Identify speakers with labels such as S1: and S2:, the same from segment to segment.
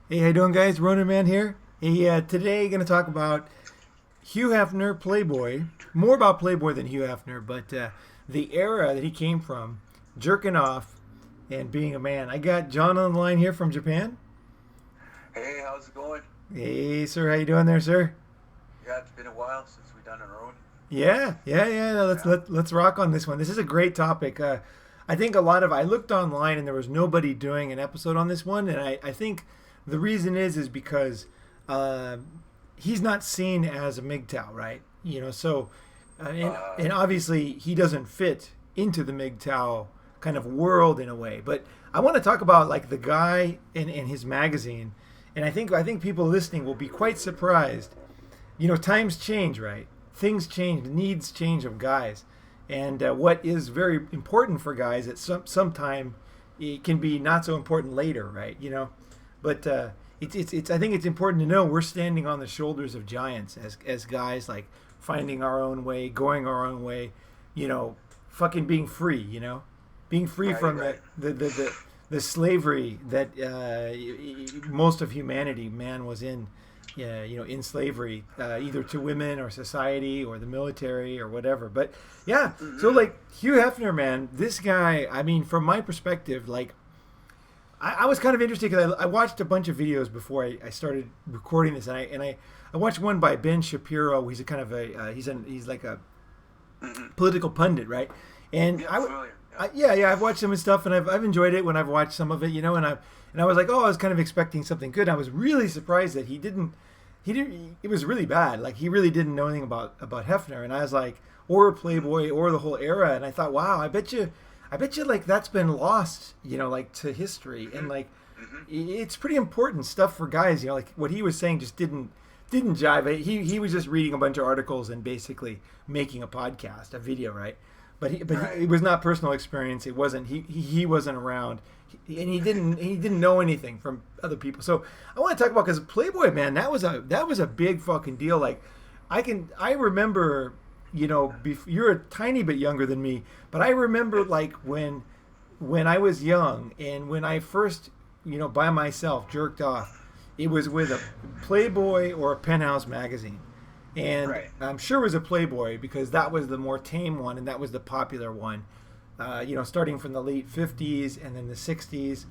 S1: Hey, how you doing, guys? Ronin Man here. Hey, today going to talk about Hugh Hefner, Playboy. More about Playboy than Hugh Hefner, but the era that he came from, jerking off and being a man. I got John on the line here from Japan.
S2: Hey, how's it going?
S1: Hey, sir, how you doing there, sir?
S2: Yeah, it's been a while since we've done our own.
S1: Yeah. No, let's
S2: Yeah.
S1: let's rock on this one. This is a great topic. I think a lot of I looked online and there was nobody doing an episode on this one, and I think the reason is because uh, he's not seen as a MGTOW, right? So and
S2: Uh,
S1: obviously he doesn't fit into the MGTOW kind of world in a way. But I want to talk about like the guy in his magazine, and I think people listening will be quite surprised. Times change, right? Things change, needs change of guys, and what is very important for guys at sometime it can be not so important later, right? But it's I think it's important to know we're standing on the shoulders of giants as guys, like finding our own way, going our own way, fucking being free, being free
S2: right,
S1: from
S2: right.
S1: the slavery that most of humanity, man, was in. Yeah, in slavery, either to women or society or the military or whatever. But yeah, so
S2: Hmm.
S1: like Hugh Hefner, man, this guy. I mean, from my perspective, like I was kind of interested because I watched a bunch of videos before I started recording this, and I watched one by Ben Shapiro. He's a kind of he's like a
S2: Hmm.
S1: political pundit, right? And
S2: Yeah, familiar. Yeah.
S1: yeah, I've watched some of his stuff, and I've enjoyed it when I've watched some of it, and I was like, oh, I was kind of expecting something good. I was really surprised that he didn't. It was really bad. Like he really didn't know anything about Hefner, and I was like, or Playboy, or the whole era, and I thought, wow, I bet you, like that's been lost, like to history, and
S2: Hmm.
S1: like
S2: Hmm.
S1: it's pretty important stuff for guys, like what he was saying just didn't jive. He was just reading a bunch of articles and basically making a podcast, a video, right? But it
S2: Right.
S1: was not personal experience. It wasn't he wasn't around, and he didn't know anything from other people. So I want to talk about because Playboy, man, that was a big fucking deal. Like I remember, you're a tiny bit younger than me, but I remember
S2: Yes.
S1: like when I was young and when I first, by myself jerked off, it was with a Playboy or a Penthouse magazine. And
S2: Right.
S1: I'm sure it was a Playboy because that was the more tame one and that was the popular one. Starting from the late 50s and then the 60s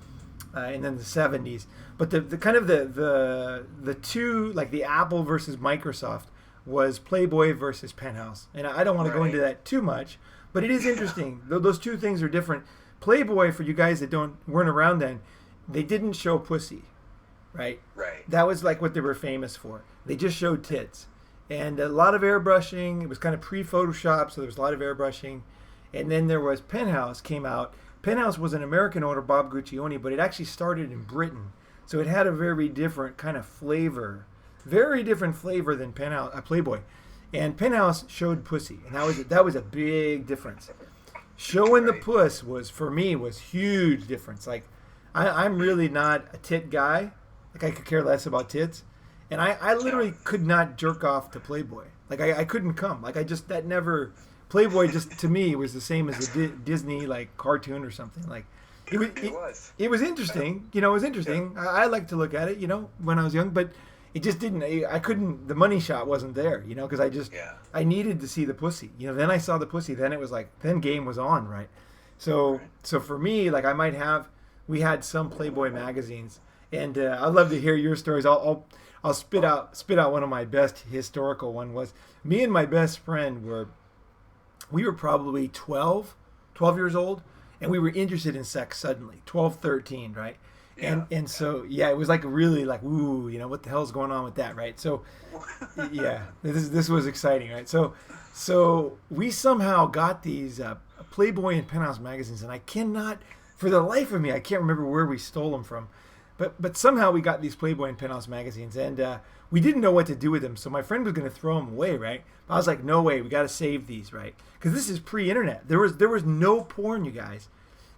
S1: and then the 70s. But the kind of the two, like the Apple versus Microsoft, was Playboy versus Penthouse. And I don't want to go into
S2: Right.
S1: that too much, but it is
S2: Yeah.
S1: interesting. Those two things are different. Playboy, for you guys that don't weren't around then, they didn't show pussy, right?
S2: Right.
S1: That was like what they were famous for. They just showed tits. And a lot of airbrushing. It was kind of pre-Photoshop, so there was a lot of airbrushing. And then there was Penthouse came out. Penthouse was an American owner, Bob Guccione, but it actually started in Britain. So it had a very different kind of flavor. Very different flavor than Penthouse, Playboy. And Penthouse showed pussy, and that was a big difference. Showing the
S2: Right.
S1: puss was for me was huge difference. Like I'm really not a tit guy. Like I could care less about tits, and I
S2: Yeah.
S1: literally could not jerk off to Playboy. Like I couldn't come. Like I just that never Playboy just to me was the same as a Disney like cartoon or something. Like it was
S2: It was.
S1: it was interesting. It was
S2: Yeah.
S1: interesting. I like to look at it. When I was young, but it just didn't. I couldn't. The money shot wasn't there. Because
S2: Yeah.
S1: I needed to see the pussy. Then I saw the pussy. Then it was like then game was on, right? So
S2: Right.
S1: so for me, like we had some Playboy magazines, and I'd love to hear your stories. I'll spit out one of my best historical one was me and my best friend we were probably 12 years old, and we were interested in sex suddenly 12, 13, right? and
S2: Yeah.
S1: and so yeah, it was like really like ooh, what the hell's going on with that, right? So yeah, this was exciting, right? So we somehow got these Playboy and Penthouse magazines, and I cannot, for the life of me, I can't remember where we stole them from, but somehow we got these Playboy and Penthouse magazines, and we didn't know what to do with them. So my friend was going to throw them away, right? I was like, no way, we got to save these, right? Because this is pre-internet. There was no porn, you guys.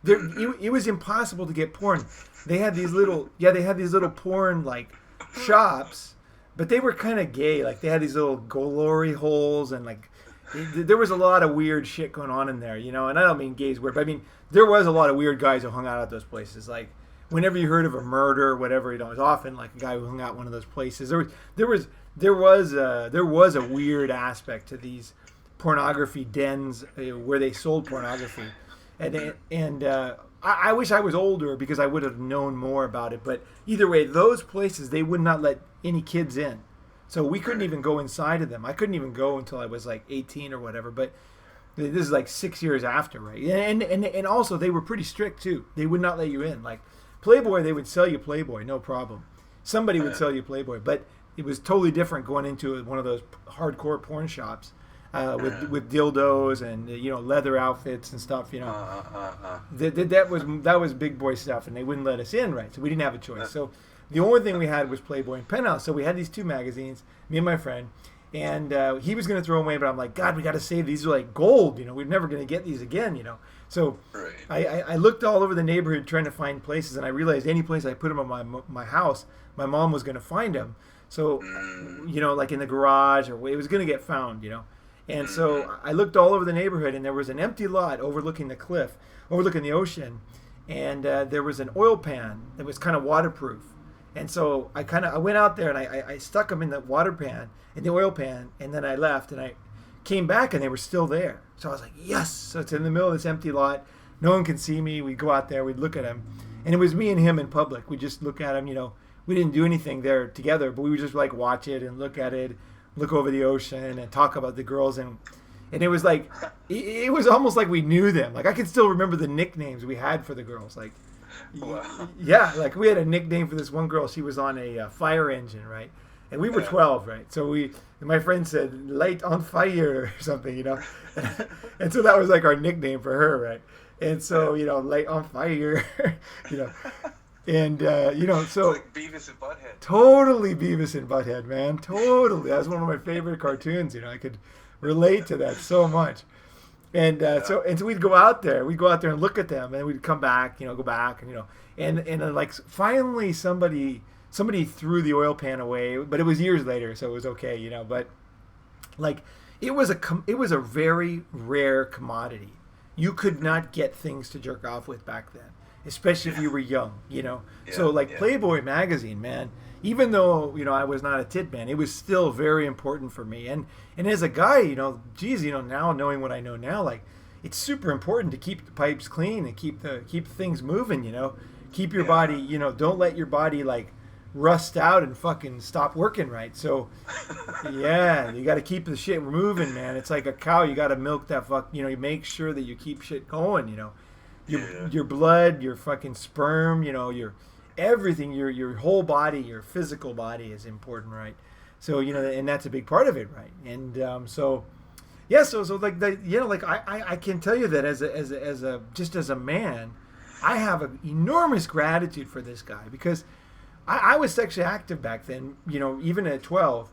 S1: It was impossible to get porn. They had these little porn like shops, but they were kind of gay. Like they had these little glory holes, and like there was a lot of weird shit going on in there, And I don't mean gays weird, but I mean there was a lot of weird guys who hung out at those places. Like whenever you heard of a murder or whatever, it was often like a guy who hung out one of those places. There was a weird aspect to these pornography dens where they sold pornography, and I wish I was older because I would have known more about it. But either way, those places, they would not let any kids in. So we couldn't even go inside of them. I couldn't even go until I was like 18 or whatever. But this is like 6 years after, right? And also they were pretty strict too. They would not let you in. Like Playboy, they would sell you Playboy, no problem. Somebody would sell you Playboy, but it was totally different going into one of those hardcore porn shops. With dildos and leather outfits and stuff, that was big boy stuff, and they wouldn't let us in, right? So we didn't have a choice. So the only thing we had was Playboy and Penthouse. So we had these two magazines, me and my friend, and he was going to throw them away, but I'm like, God, we got to save these. Are like gold, we're never going to get these again, So I looked all over the neighborhood trying to find places, and I realized any place I put them on my house, my mom was going to find them. So like in the garage, or it was going to get found, And so I looked all over the neighborhood, and there was an empty lot overlooking the cliff, overlooking the ocean, and there was an oil pan that was kind of waterproof. And so I went out there and I stuck them in the in the oil pan, and then I left, and I came back and they were still there. So I was like, yes! So it's in the middle of this empty lot. No one can see me. We'd go out there, we'd look at him, and it was me and him in public. We'd just look at him, We didn't do anything there together, but we would just like watch it and look at it, look over the ocean and talk about the girls, and it was like it was almost like we knew them. Like I can still remember the nicknames we had for the girls. Like yeah, like we had a nickname for this one girl. She was on a fire engine, right? And we were 12, right? So my friend said "light on fire" or something, and so that was like our nickname for her, right? And so "light on fire," And, so...
S2: It's like Beavis and Butthead.
S1: Totally Beavis and Butthead, man. Totally. That was one of my favorite cartoons, I could relate to that so much. And so we'd go out there. We'd go out there and look at them, and we'd come back, go back, and like finally somebody threw the oil pan away, but it was years later, so it was okay, but like it was a very rare commodity. You could not get things to jerk off with back then. Especially if you were young, So Playboy magazine, man, even though, I was not a tit man, it was still very important for me. And as a guy, now knowing what I know now, like it's super important to keep the pipes clean and keep things moving, keep your body, don't let your body like rust out and fucking stop working right. So yeah, you got to keep the shit moving, man. It's like a cow. You got to milk that you make sure that you keep shit going, Your blood, your fucking sperm, your everything, your whole body, your physical body is important, right? So and that's a big part of it, right? And so I can tell you that as a man, I have an enormous gratitude for this guy because I was sexually active back then, even at 12,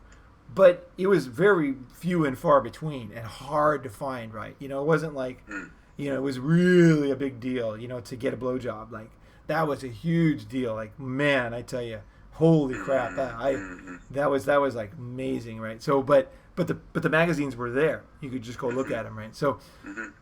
S1: but it was very few and far between and hard to find, right? It wasn't like. It was really a big deal, to get a blowjob. Like, that was a huge deal. Like, man, I tell you, holy crap, that was like amazing, right? So, but the magazines were there. You could just go look at them, right? So,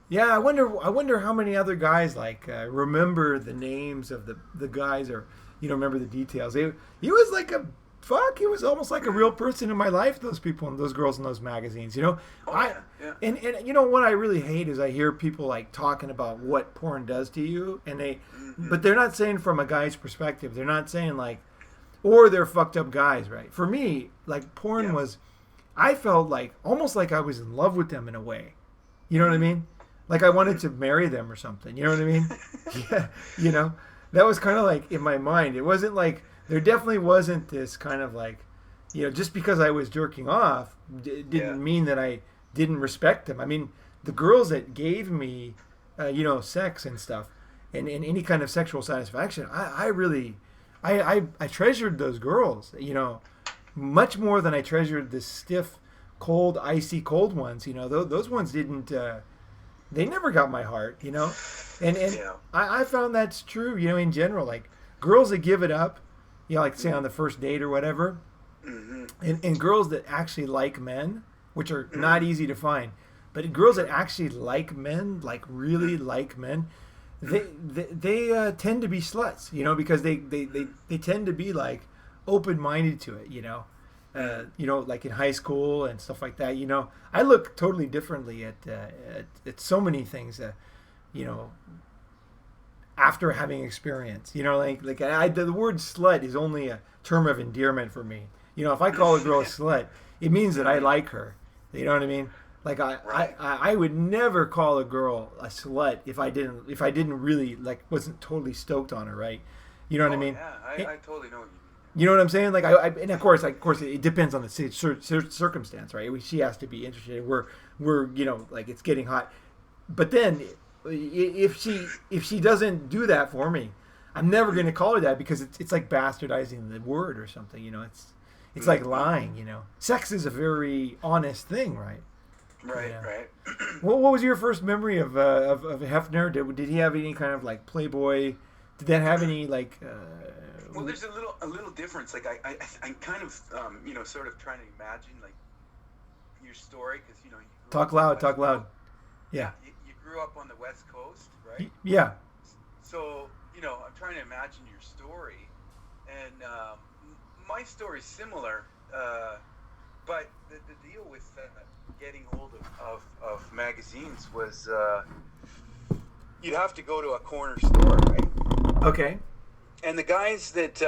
S1: yeah, I wonder how many other guys remember the names of the guys or remember the details. It was like it was almost like a real person in my life, those people and those girls in those magazines, And what I really hate is I hear people like talking about what porn does to you, and but they're not saying from a guy's perspective. They're not saying like, or they're fucked up guys, right? For me, like porn was, I felt like almost like I was in love with them in a way. You know what I mean? Like I wanted to marry them or something. You know what I mean? Yeah, that was kind of like in my mind. It wasn't like. There definitely wasn't this kind of like, just because I was jerking off didn't mean that I didn't respect them. I mean, the girls that gave me, sex and stuff and any kind of sexual satisfaction, I really treasured those girls, much more than I treasured the stiff, cold, icy cold ones. Those ones didn't, they never got my heart, and I found that's true, in general, like girls that give it up, like say on the first date or whatever, and girls that actually like men, which are not easy to find, but girls that actually like men, like really like men, they tend to be sluts, because they tend to be like open-minded to it, like in high school and stuff like that. I look totally differently at so many things, you know, after having experience. The word slut is only a term of endearment for me. If I call a girl a slut, it means that I like her. You know what I mean? Like I would never call a girl a slut if I didn't really wasn't totally stoked on her, right? You know what I mean?
S2: Yeah, I totally know what you mean.
S1: You know what I'm saying? Like and of course it depends on the circumstance, right? She has to be interested. We're like it's getting hot, but then if she doesn't do that for me, I'm never going to call her that because it's like bastardizing the word or something. It's like lying. Sex is a very honest thing, right?
S2: Right,
S1: Yeah.
S2: right.
S1: What was your first memory of Hefner? Did he have any kind of like Playboy? Did that have any like?
S2: Well, there's a little difference. Like I'm kind of sort of trying to imagine like your story because you
S1: Talk
S2: grew up on
S1: loud.
S2: the
S1: Talk
S2: West
S1: loud.
S2: Coast.
S1: Yeah.
S2: You grew up on the West Coast, right?
S1: Yeah.
S2: So I'm trying to imagine your story, and my story's similar, but the deal with getting hold of magazines was you'd have to go to a corner store, right?
S1: Okay.
S2: And the guys that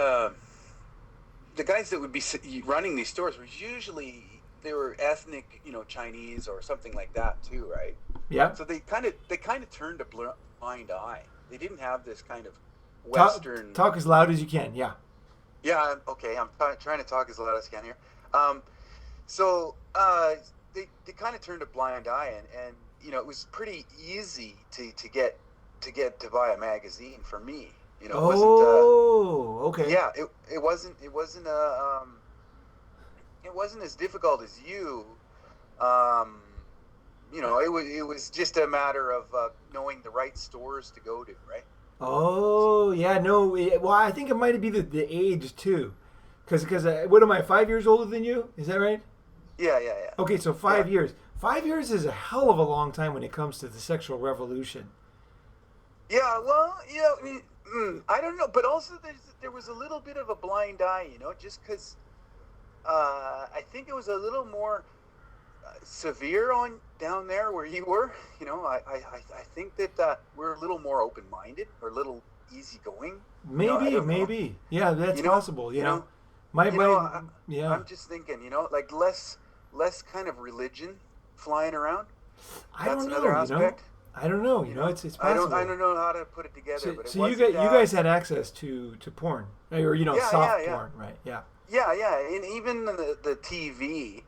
S2: would be running these stores were usually they were ethnic, Chinese or something like that too, right?
S1: Yeah.
S2: So they kind of turned a blind eye. They didn't have this kind of Western.
S1: Talk as loud as you can. Yeah.
S2: Yeah. Okay. I'm trying to talk as loud as I can here. So they kind of turned a blind eye, and it was pretty easy to get to buy a magazine for me. It wasn't.
S1: Okay.
S2: Yeah. It wasn't it wasn't as difficult as you. It was just a matter of knowing the right stores to go to, right?
S1: Oh yeah, no. Well, I think it might be the age too, because what am I 5 years older than you? Is that right?
S2: Yeah.
S1: Okay, so 5 years. 5 years is a hell of a long time when it comes to the sexual revolution.
S2: Yeah. Well, I don't know, but also there was a little bit of a blind eye, just because I think it was a little more severe on down there where you were. I think that we're a little more open-minded or a little easygoing.
S1: Maybe. Yeah, that's possible. Yeah.
S2: I'm just thinking, like less kind of religion flying around. That's another aspect.
S1: I don't know. It's possible.
S2: I don't know how to put it together.
S1: So you guys had access to porn, or soft porn, right? Yeah.
S2: Yeah, and even the TV,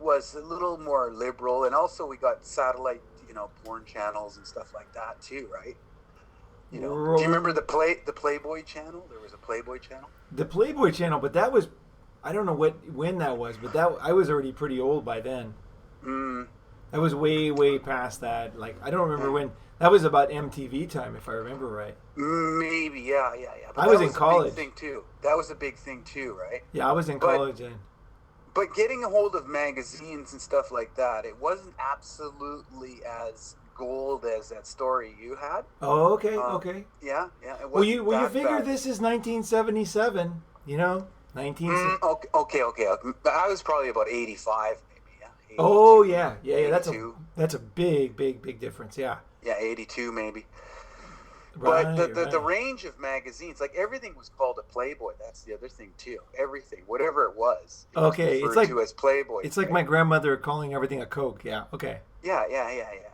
S2: was a little more liberal, and also we got satellite, porn channels and stuff like that too, right? Do you remember the Playboy channel? There was a Playboy channel.
S1: The Playboy channel, but that was, I don't know when that was, but I was already pretty old by then. That was way past that. Like I don't remember when. That was about MTV time, if I remember right.
S2: Maybe, yeah. But
S1: I was in college.
S2: That was a big thing too, right?
S1: Yeah, I was in college then.
S2: But getting a hold of magazines and stuff like that, it wasn't absolutely as gold as that story you had.
S1: Oh, okay.
S2: Yeah.
S1: Well, you figure this is 1977, 19.
S2: Okay. I was probably about 85, maybe. Yeah. 82,
S1: oh yeah.
S2: 82.
S1: That's a big difference. Yeah.
S2: Yeah, 82 maybe.
S1: Right,
S2: but the range of magazines, like everything was called a Playboy. That's the other thing too. Everything, whatever it was.
S1: Okay,
S2: it's like to as Playboy.
S1: It's like my grandmother calling everything a Coke. Yeah. Okay.
S2: Yeah.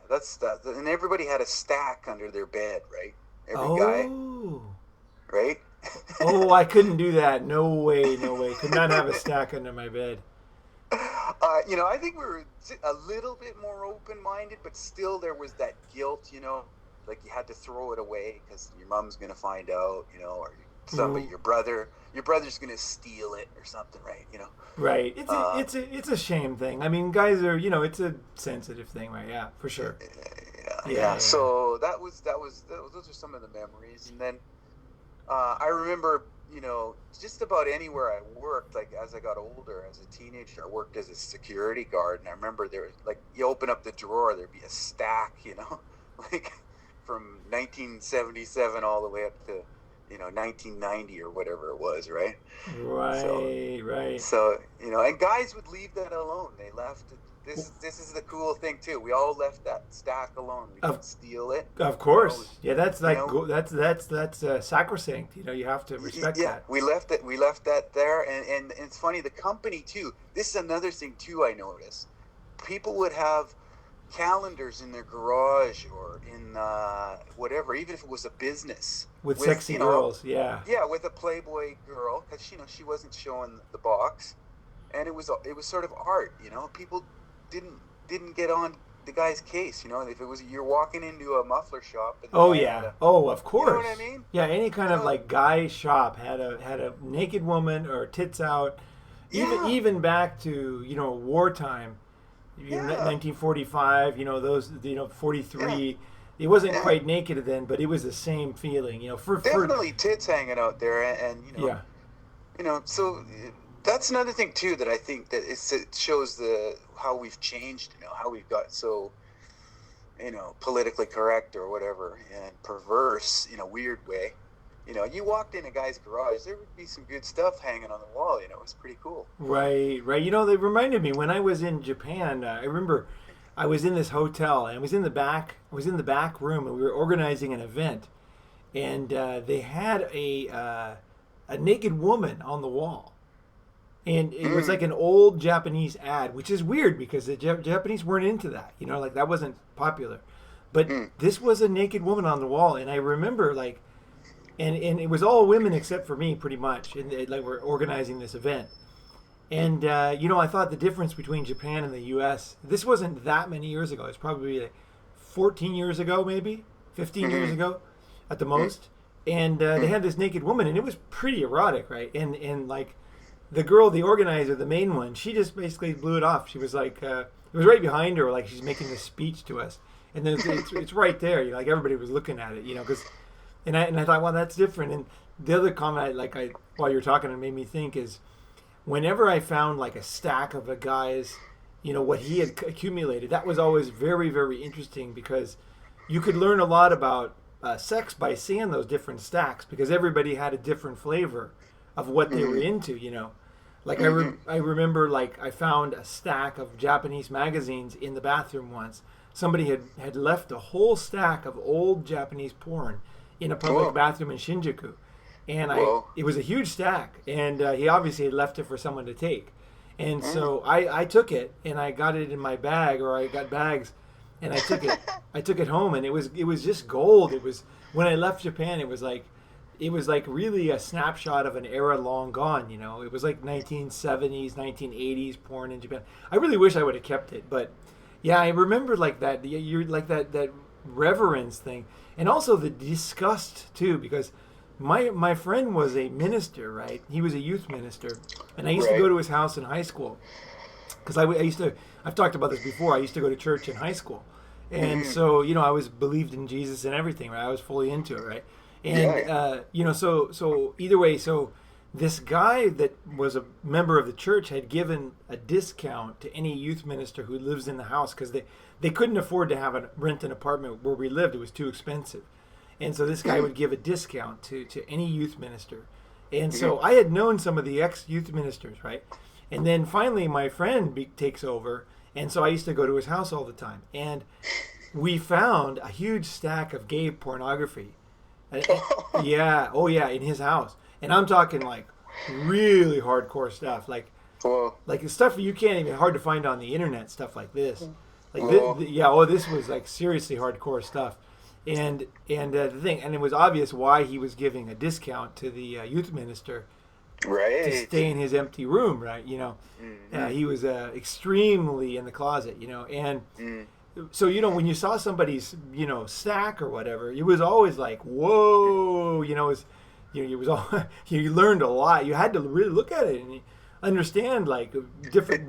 S2: That's and everybody had a stack under their bed, right? Every guy. Right.
S1: Oh, I couldn't do that. No way. Could not have a stack under my bed.
S2: I think we were a little bit more open-minded, but still there was that guilt, like you had to throw it away because your mom's going to find out, or somebody, your brother's going to steal it or something, right?
S1: Right. It's a shame thing. I mean, guys are, it's a sensitive thing, right? Yeah, for sure.
S2: Yeah. So those are some of the memories. And then I remember, just about anywhere I worked, like as I got older, as a teenager, I worked as a security guard, and I remember there was, like, you open up the drawer, there'd be a stack, like from 1977 all the way up to 1990 or whatever it was, right? So
S1: Right.
S2: and guys would leave that alone. They left it. This is the cool thing too. We all left that stack alone. We didn't steal it.
S1: Of course, that's like
S2: you know,
S1: that's sacrosanct. You have to respect that.
S2: we left it. We left that there, and it's funny. The company too. This is another thing too. I noticed people would have calendars in their garage or in whatever, even if it was a business
S1: With sexy girls, yeah,
S2: with a Playboy girl, because she wasn't showing the box, and it was sort of art. People didn't get on the guy's case. If it was you're walking into a muffler shop. And
S1: of course.
S2: You know what I mean?
S1: Yeah, any kind of like guy shop had a naked woman or tits out. Even back to wartime, 1945. Those 43. Yeah. It wasn't quite naked then, but it was the same feeling.
S2: Definitely tits hanging out there, and so. That's another thing too that I think that it shows how we've changed, how we've got so, politically correct or whatever and perverse in a weird way. You walked in a guy's garage, there would be some good stuff hanging on the wall. It was pretty cool.
S1: Right. They reminded me when I was in Japan. I remember I was in this hotel and I was in the back room and we were organizing an event, and they had a naked woman on the wall. And it was like an old Japanese ad, which is weird because the Japanese weren't into that. That wasn't popular. But this was a naked woman on the wall. And I remember and it was all women except for me pretty much. And we're organizing this event. And, I thought the difference between Japan and the U.S., this wasn't that many years ago. It's probably like 14 years ago, maybe 15 years ago at the most. And they had this naked woman and it was pretty erotic, right? And the girl, the organizer, the main one, she just basically blew it off. She was like, it was right behind her, like she's making this speech to us, and then it's right there. Everybody was looking at it, because, and I thought, well, that's different. And the other comment, while you're talking, it made me think is, whenever I found like a stack of a guy's, what he had accumulated, that was always very, very interesting because you could learn a lot about sex by seeing those different stacks because everybody had a different flavor of what they were into, I remember I found a stack of Japanese magazines in the bathroom once. Somebody had left a whole stack of old Japanese porn in a public bathroom in Shinjuku. And it was a huge stack, and he obviously had left it for someone to take. And so I took it, and I got it in my bag, or I got bags, and I took it home, and it was just gold. It was, when I left Japan, it was like really a snapshot of an era long gone. It was like 1970s, 1980s porn in Japan. I really wish I would have kept it, but yeah, I remember that. You're like that reverence thing, and also the disgust too, because my friend was a minister, right? He was a youth minister, and I used to go to his house in high school because I used to. I've talked about this before. I used to go to church in high school, and so I was believed in Jesus and everything. Right? I was fully into it, right? And so either way, so this guy that was a member of the church had given a discount to any youth minister who lives in the house because they couldn't afford to rent an apartment where we lived. It was too expensive. And so this guy would give a discount to any youth minister. And so I had known some of the ex-youth ministers, right? And then finally my friend takes over, and so I used to go to his house all the time. And we found a huge stack of gay pornography. In his house, and I'm talking like really hardcore stuff, like stuff you can't even hard to find on the internet, stuff like this, this was like seriously hardcore stuff, and the thing, and it was obvious why he was giving a discount to the youth minister,
S2: right,
S1: to stay in his empty room, right? He was extremely in the closet, and. So, when you saw somebody's, stack or whatever, it was always like, whoa, it was, it was all, you learned a lot. You had to really look at it and understand different.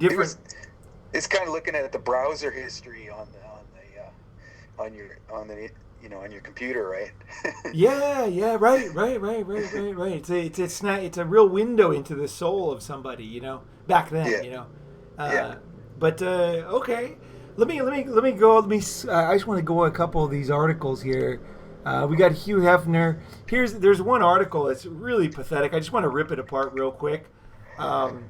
S2: It's kind of looking at the browser history on your computer, right? Right.
S1: It's a real window into the soul of somebody, back then, But okay. let me go. I just want to go a couple of these articles here. We got Hugh Hefner. There's one article that's really pathetic. I just want to rip it apart real quick. Hugh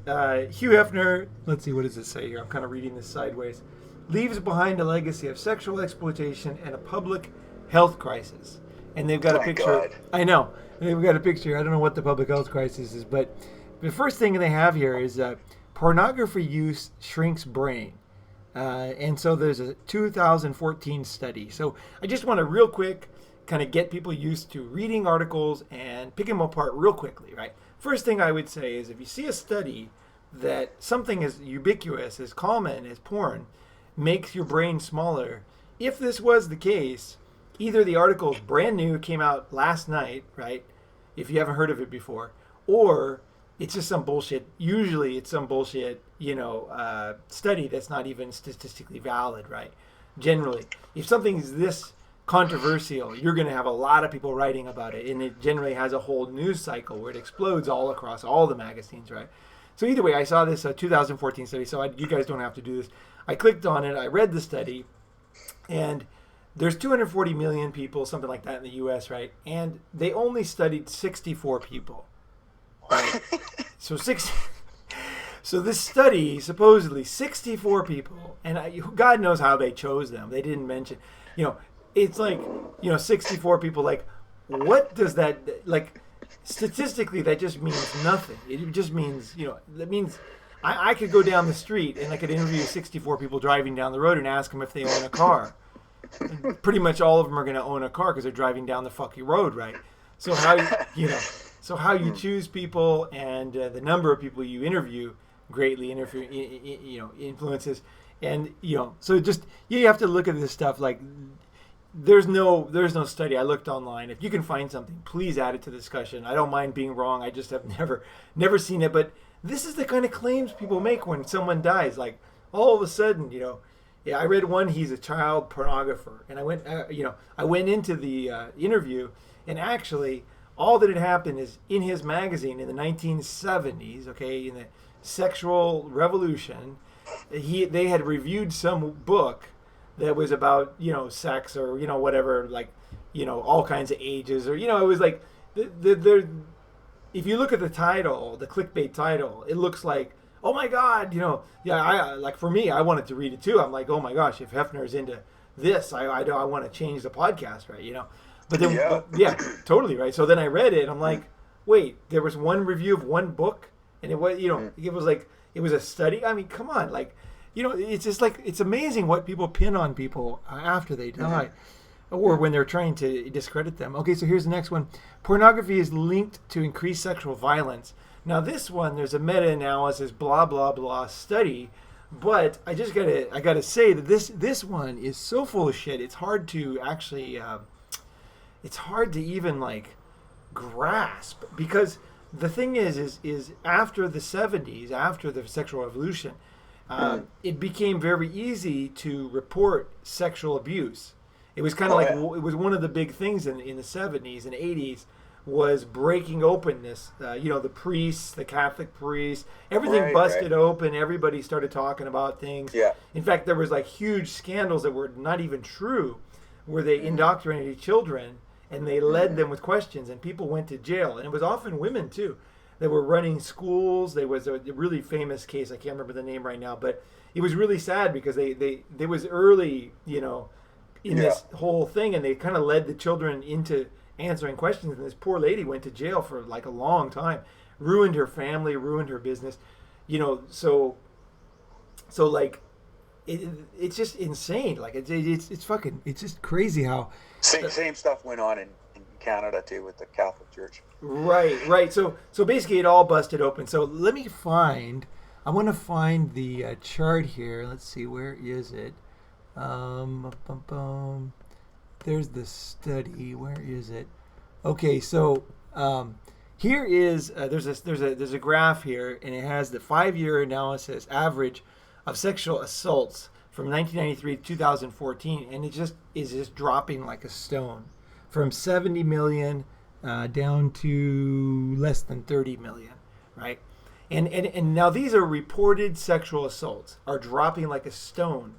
S1: Hefner. Let's see, what does it say here? I'm kind of reading this sideways. Leaves behind a legacy of sexual exploitation and a public health crisis. And they've got a picture. God. I know. They've got a picture. I don't know what the public health crisis is, but the first thing they have here is pornography use shrinks brain. And so there's a 2014 study. So I just want to real quick kind of get people used to reading articles and picking them apart real quickly, right? First thing I would say is if you see a study that something as ubiquitous, as common as porn, makes your brain smaller, if this was the case, either the article is brand new, came out last night, right? If you haven't heard of it before, or it's just some bullshit. Usually it's some bullshit, study that's not even statistically valid, right? Generally, if something's this controversial, you're going to have a lot of people writing about it, and it generally has a whole news cycle where it explodes all across all the magazines, right? So either way, I saw this 2014 study, so you guys don't have to do this. I clicked on it, I read the study, and there's 240 million people, something like that in the U.S., right? And they only studied 64 people. Right? So this study, supposedly 64 people, and God knows how they chose them. They didn't mention, it's like, 64 people. Like, what does that, like, statistically, that just means nothing. It just means, that means I could go down the street and I could interview 64 people driving down the road and ask them if they own a car. And pretty much all of them are going to own a car because they're driving down the fucking road, right? So how you choose people and the number of people you interview greatly influences, and so just you have to look at this stuff. Like there's no study. I looked online. If you can find something, please add it to the discussion. I don't mind being wrong. I just have never seen it. But this is the kind of claims people make when someone dies. Like all of a sudden, yeah, I read one. He's a child pornographer, and I went into the interview, and actually, all that had happened is in his magazine in the 1970s. Okay, in the sexual revolution, they had reviewed some book that was about sex or whatever, like all kinds of ages, or it was like the if you look at the title, the clickbait title, it looks like, oh my God, I like, for me, I wanted to read it too. I'm like, oh my gosh, if Hefner's into this, I want to change the podcast, right? But then, yeah, totally, right. So then I read it, and I'm like, wait, there was one review of one book, and it was, it was like, it was a study. I mean, come on, like, it's just like, it's amazing what people pin on people after they die, or when they're trying to discredit them. Okay, so here's the next one. Pornography is linked to increased sexual violence. Now this one, there's a meta-analysis, blah blah blah study, but I gotta say that this one is so full of shit. It's hard to actually, it's hard to even like grasp, because the thing is after the 70s, after the sexual revolution, it became very easy to report sexual abuse. It was kind of it was one of the big things in the 70s and 80s. Was breaking open this, the priests, the Catholic priests, everything busted open. Everybody started talking about things. Yeah. In fact, there was like huge scandals that were not even true, where they indoctrinated children and they led them with questions, and people went to jail. And it was often women too. They were running schools. There was a really famous case. I can't remember the name right now, but it was really sad because they was early, in this whole thing, and they kind of led the children into answering questions, and this poor lady went to jail for like a long time, ruined her family, ruined her business, so like it's just insane. Like it's fucking, it's just crazy how
S2: same stuff went on in Canada too with the Catholic Church.
S1: Right. So basically it all busted open. So I want to find the chart here. Let's see, where is it? There's the study. Where is it? Okay, so here is there's a graph here, and it has the 5-year analysis average of sexual assaults from 1993 to 2014, and it is just dropping like a stone, from 70 million down to less than 30 million, right? And now these are reported sexual assaults are dropping like a stone.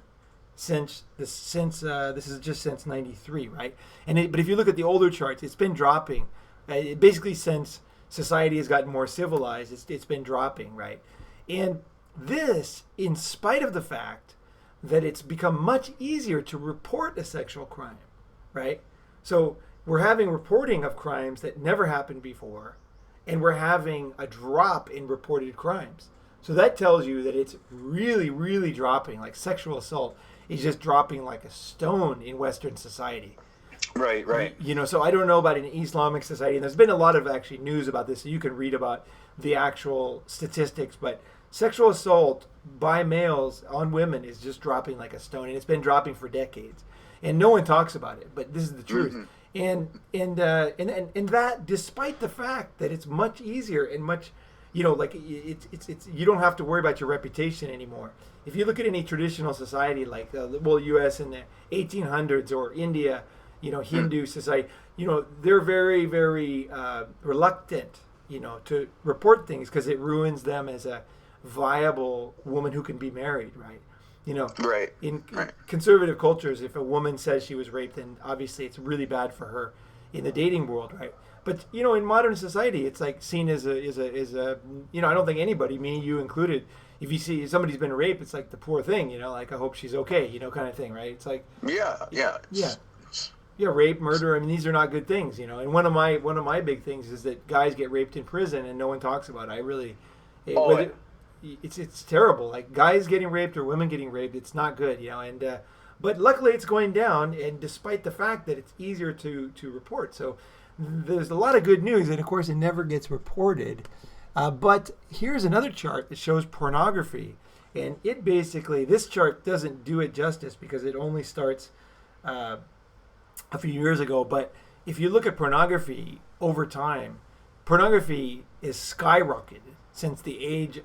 S1: since this is just since '93, right? But if you look at the older charts, it's been dropping. Basically, since society has gotten more civilized, it's been dropping, right? And this, in spite of the fact that it's become much easier to report a sexual crime, right? So we're having reporting of crimes that never happened before, and we're having a drop in reported crimes. So that tells you that it's really, really dropping. Like sexual assault is just dropping like a stone in Western society.
S2: Right.
S1: So I don't know about an Islamic society, and there's been a lot of actually news about this, so you can read about the actual statistics, but sexual assault by males on women is just dropping like a stone, and it's been dropping for decades, and no one talks about it, but this is the truth. And that despite the fact that it's much easier and much, like it's you don't have to worry about your reputation anymore. If you look at any traditional society like U.S. in the 1800s or India, Hindu society, they're very, very reluctant, to report things because it ruins them as a viable woman who can be married, right? In conservative cultures, if a woman says she was raped, then obviously it's really bad for her in the dating world, right? But in modern society, it's like seen as a I don't think anybody, me, you included, if you see somebody's been raped, it's like the poor thing, like I hope she's okay, kind of thing, right? It's like rape, murder. I mean, these are not good things, And one of my big things is that guys get raped in prison and no one talks about it. It's terrible. Like guys getting raped or women getting raped, it's not good, And but luckily it's going down, and despite the fact that it's easier to report, so there's a lot of good news, and of course it never gets reported. But here's another chart that shows pornography, and it basically, this chart doesn't do it justice because it only starts a few years ago. But if you look at pornography over time, pornography is skyrocketed since the age,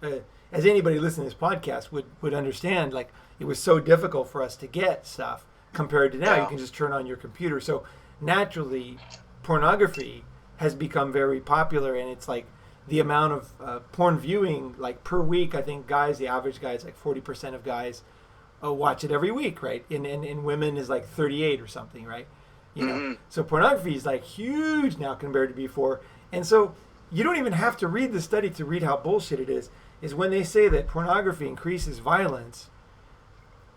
S1: as anybody listening to this podcast would understand, like it was so difficult for us to get stuff compared to now. You can just turn on your computer. So naturally, pornography has become very popular, and it's like the amount of porn viewing, like per week, I think the average guy is like 40% of guys watch it every week, right? And women is like 38 or something, right? So pornography is like huge now compared to before. And so you don't even have to read the study to read how bullshit it is when they say that pornography increases violence.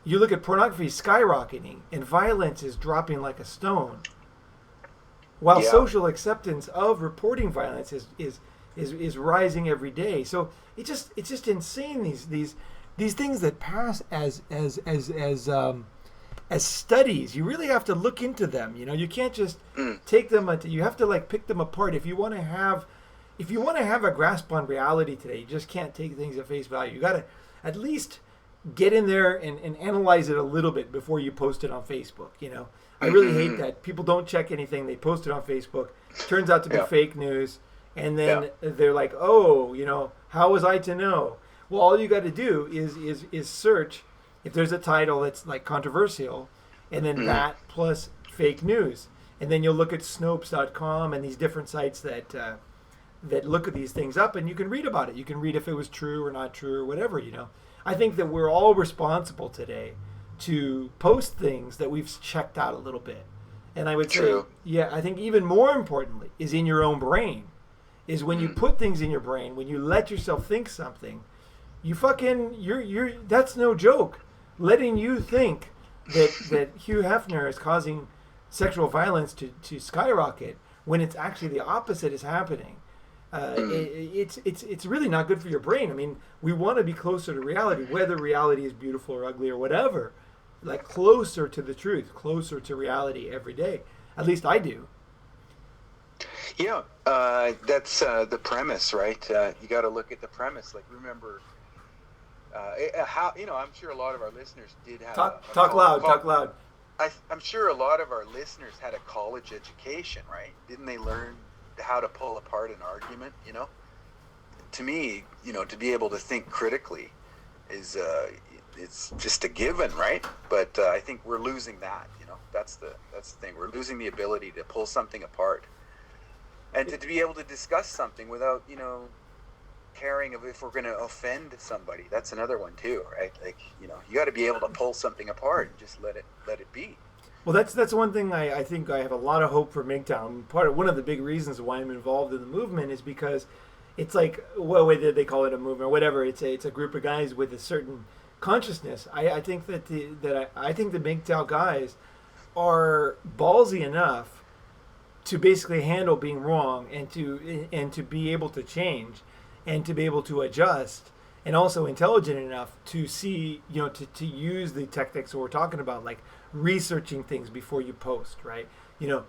S1: You look at pornography skyrocketing and violence is dropping like a stone, while social acceptance of reporting violence is rising every day. So it's just insane, these things that pass as studies. You really have to look into them. You can't just take them. You have to like pick them apart. If you want to have a grasp on reality today, you just can't take things at face value. You got to at least get in there and analyze it a little bit before you post it on Facebook. I really hate that people don't check anything. They post it on Facebook. Turns out to be fake news. And then they're like, oh, how was I to know? Well, all you got to do is search if there's a title that's like controversial, and then that plus fake news. And then you'll look at Snopes.com and these different sites that look at these things up, and you can read about it. You can read if it was true or not true or whatever, I think that we're all responsible today to post things that we've checked out a little bit. And I would say, I think even more importantly is in your own brain. Is when you put things in your brain, when you let yourself think something, you're that's no joke. Letting you think that Hugh Hefner is causing sexual violence to skyrocket when it's actually the opposite is happening. It's really not good for your brain. I mean, we want to be closer to reality, whether reality is beautiful or ugly or whatever, like closer to the truth, closer to reality every day. At least I do.
S2: That's the premise, right? You got to look at the premise. Like, remember how I'm sure a lot of our listeners did have
S1: talk loud.
S2: I'm sure a lot of our listeners had a college education, right? Didn't they learn how to pull apart an argument? To me, to be able to think critically is it's just a given, right? But I think we're losing that. That's the thing. We're losing the ability to pull something apart and to be able to discuss something without caring of if we're going to offend somebody. That's another one too, right? Like, you know, you got to be able to pull something apart and just let it be.
S1: Well, that's one thing I think I have a lot of hope for MGTOW. One of the big reasons why I'm involved in the movement is because it's like, well, whether they call it a movement or whatever, it's a group of guys with a certain consciousness. I think that I think the MGTOW guys are ballsy enough to basically handle being wrong and to be able to change and to be able to adjust, and also intelligent enough to see, you know, to use the techniques that we're talking about, like researching things before you post, right? You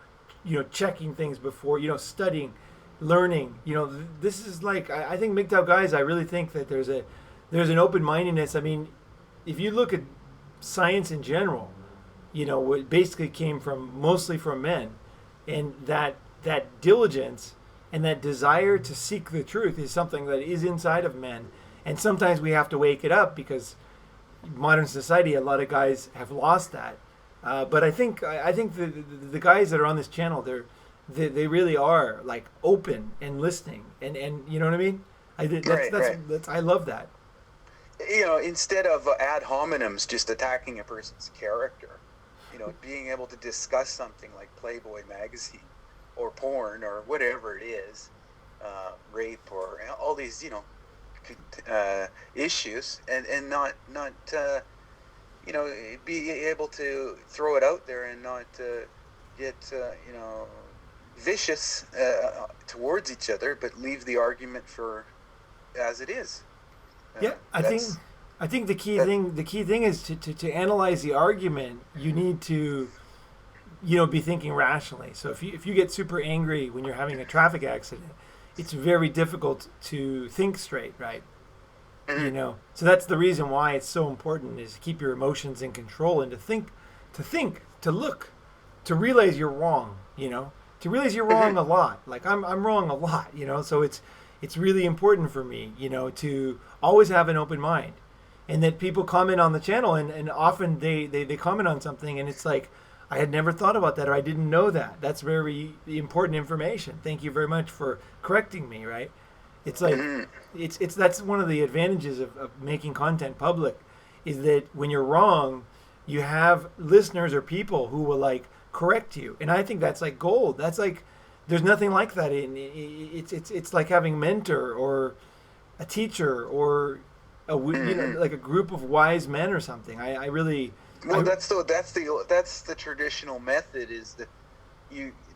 S1: know, checking things before, you know, studying, learning. You know, this is like, I think MGTOW guys, I really think that there's an open-mindedness. I mean, if you look at science in general, you know, it basically came mostly from men, and that diligence and that desire to seek the truth is something that is inside of men. And sometimes we have to wake it up because modern society, a lot of guys have lost that. But I think the guys that are on this channel, they really are like open and listening, and you know what I mean. That's I love that.
S2: You know, instead of ad hominems just attacking a person's character, you know, being able to discuss something like Playboy magazine or porn or whatever it is, rape or all these, you know, issues, and not you know, be able to throw it out there and not get you know, vicious towards each other, but leave the argument for as it is.
S1: Yeah, I think the key thing is to analyze the argument. You need to, you know, be thinking rationally. So if you get super angry when you're having a traffic accident, it's very difficult to think straight, right? You know, so that's the reason why it's so important, is to keep your emotions in control and to look, to realize you're wrong, you know, to realize you're wrong a lot. Like I'm wrong a lot, you know, so it's really important for me, you know, to always have an open mind, and that people comment on the channel, and often they comment on something and it's like, I had never thought about that, or I didn't know that. That's very important information. Thank you very much for correcting me, right? It's like, it's that's one of the advantages of making content public, is that when you're wrong, you have listeners or people who will like correct you. And I think that's like gold. That's like, there's nothing like that. It's like having a mentor or a teacher or you know, like a group of wise men or something. I really...
S2: Well, that's the traditional method, is that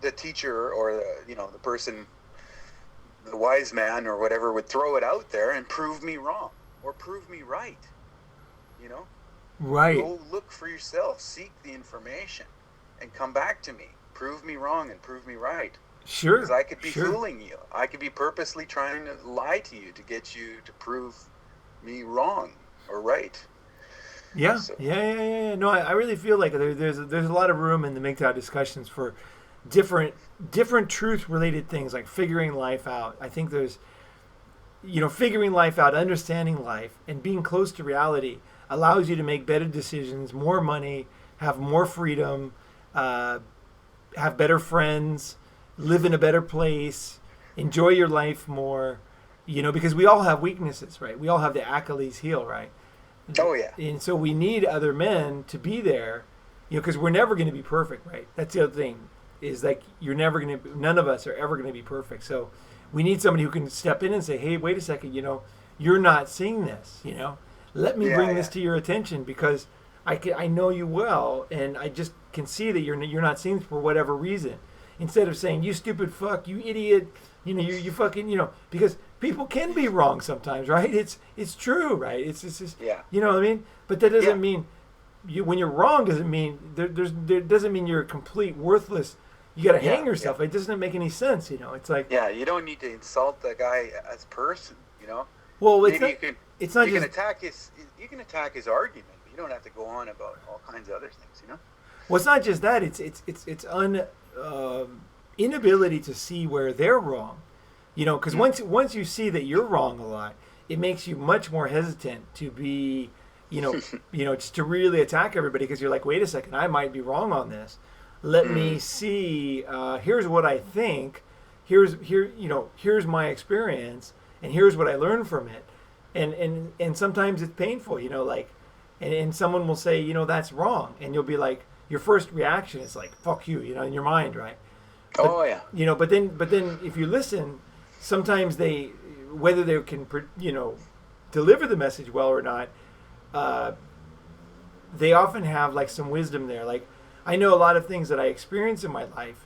S2: the teacher or the person, the wise man or whatever, would throw it out there and prove me wrong or prove me right. You know,
S1: right?
S2: Go look for yourself, seek the information, and come back to me. Prove me wrong and prove me right.
S1: Sure.
S2: Because I could be fooling you. I could be purposely trying to lie to you to get you to prove me wrong or right.
S1: Yeah, so. Yeah. No, I really feel like there's a lot of room in the MGTOW discussions for different truth-related things, like figuring life out. I think there's, you know, figuring life out, understanding life, and being close to reality allows you to make better decisions, more money, have more freedom, have better friends, live in a better place, enjoy your life more, you know, because we all have weaknesses, right? We all have the Achilles heel, right?
S2: Oh, yeah.
S1: And so we need other men to be there, you know, because we're never going to be perfect, right? That's the other thing, is like, none of us are ever going to be perfect. So we need somebody who can step in and say, hey, wait a second, you know, you're not seeing this, you know, let me bring this to your attention, because I know you well, and I just can see that you're not seeing this for whatever reason. Instead of saying, you stupid fuck, you idiot, you know, you fucking, you know, because people can be wrong sometimes, right? It's true, right? It's just, you know what I mean? But that doesn't mean when you're wrong doesn't mean there doesn't mean you're complete worthless. You got to hang yourself. It doesn't make any sense, you know. It's like,
S2: you don't need to insult the guy as a person, you know.
S1: Well,
S2: you can attack his argument, but you don't have to go on about all kinds of other things, you know.
S1: Well, it's not just that. It's inability to see where they're wrong, you know, because once you see that you're wrong a lot, it makes you much more hesitant to be, you know, just to really attack everybody, because you're like, wait a second, I might be wrong on this. Let me see. Here's what I think. Here's my experience, and here's what I learned from it. And sometimes it's painful, like, and someone will say, that's wrong, and you'll be like, your first reaction is like, fuck you, in your mind, right? But,
S2: Oh yeah.
S1: But then if you listen, sometimes whether they can, deliver the message well or not, they often have like some wisdom there. Like, I know a lot of things that I experience in my life.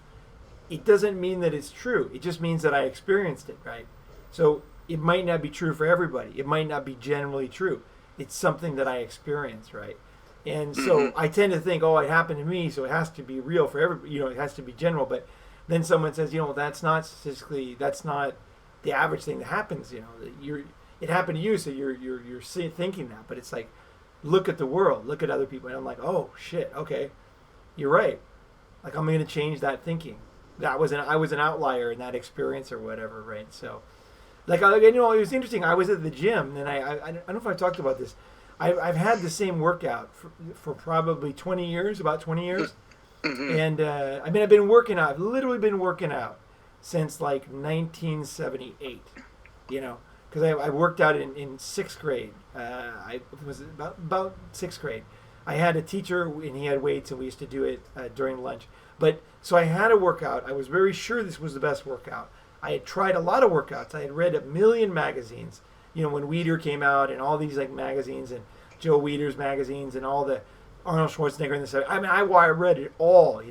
S1: It doesn't mean that it's true. It just means that I experienced it, right? So it might not be true for everybody. It might not be generally true. It's something that I experienced, right? And so I tend to think, it happened to me, so it has to be real for everybody. It has to be general. But then someone says, that's not statistically, that's not the average thing that happens. It happened to you, so you're thinking that. But it's like, look at the world, look at other people, and I'm like, oh shit, okay, you're right. Like, I'm going to change that thinking. I was an outlier in that experience or whatever, right? So, like, it was interesting. I was at the gym, and I don't know if I talked about this. I've had the same workout for probably 20 years, about 20 years. And, I've been working out. I've literally been working out since, like, 1978, because I worked out in sixth grade. I was about sixth grade. I had a teacher, and he had weights, and we used to do it during lunch. But so I had a workout. I was very sure this was the best workout. I had tried a lot of workouts. I had read a million magazines, when Weider came out, and all these like magazines, and Joe Weider's magazines, and all the Arnold Schwarzenegger and the I read it all,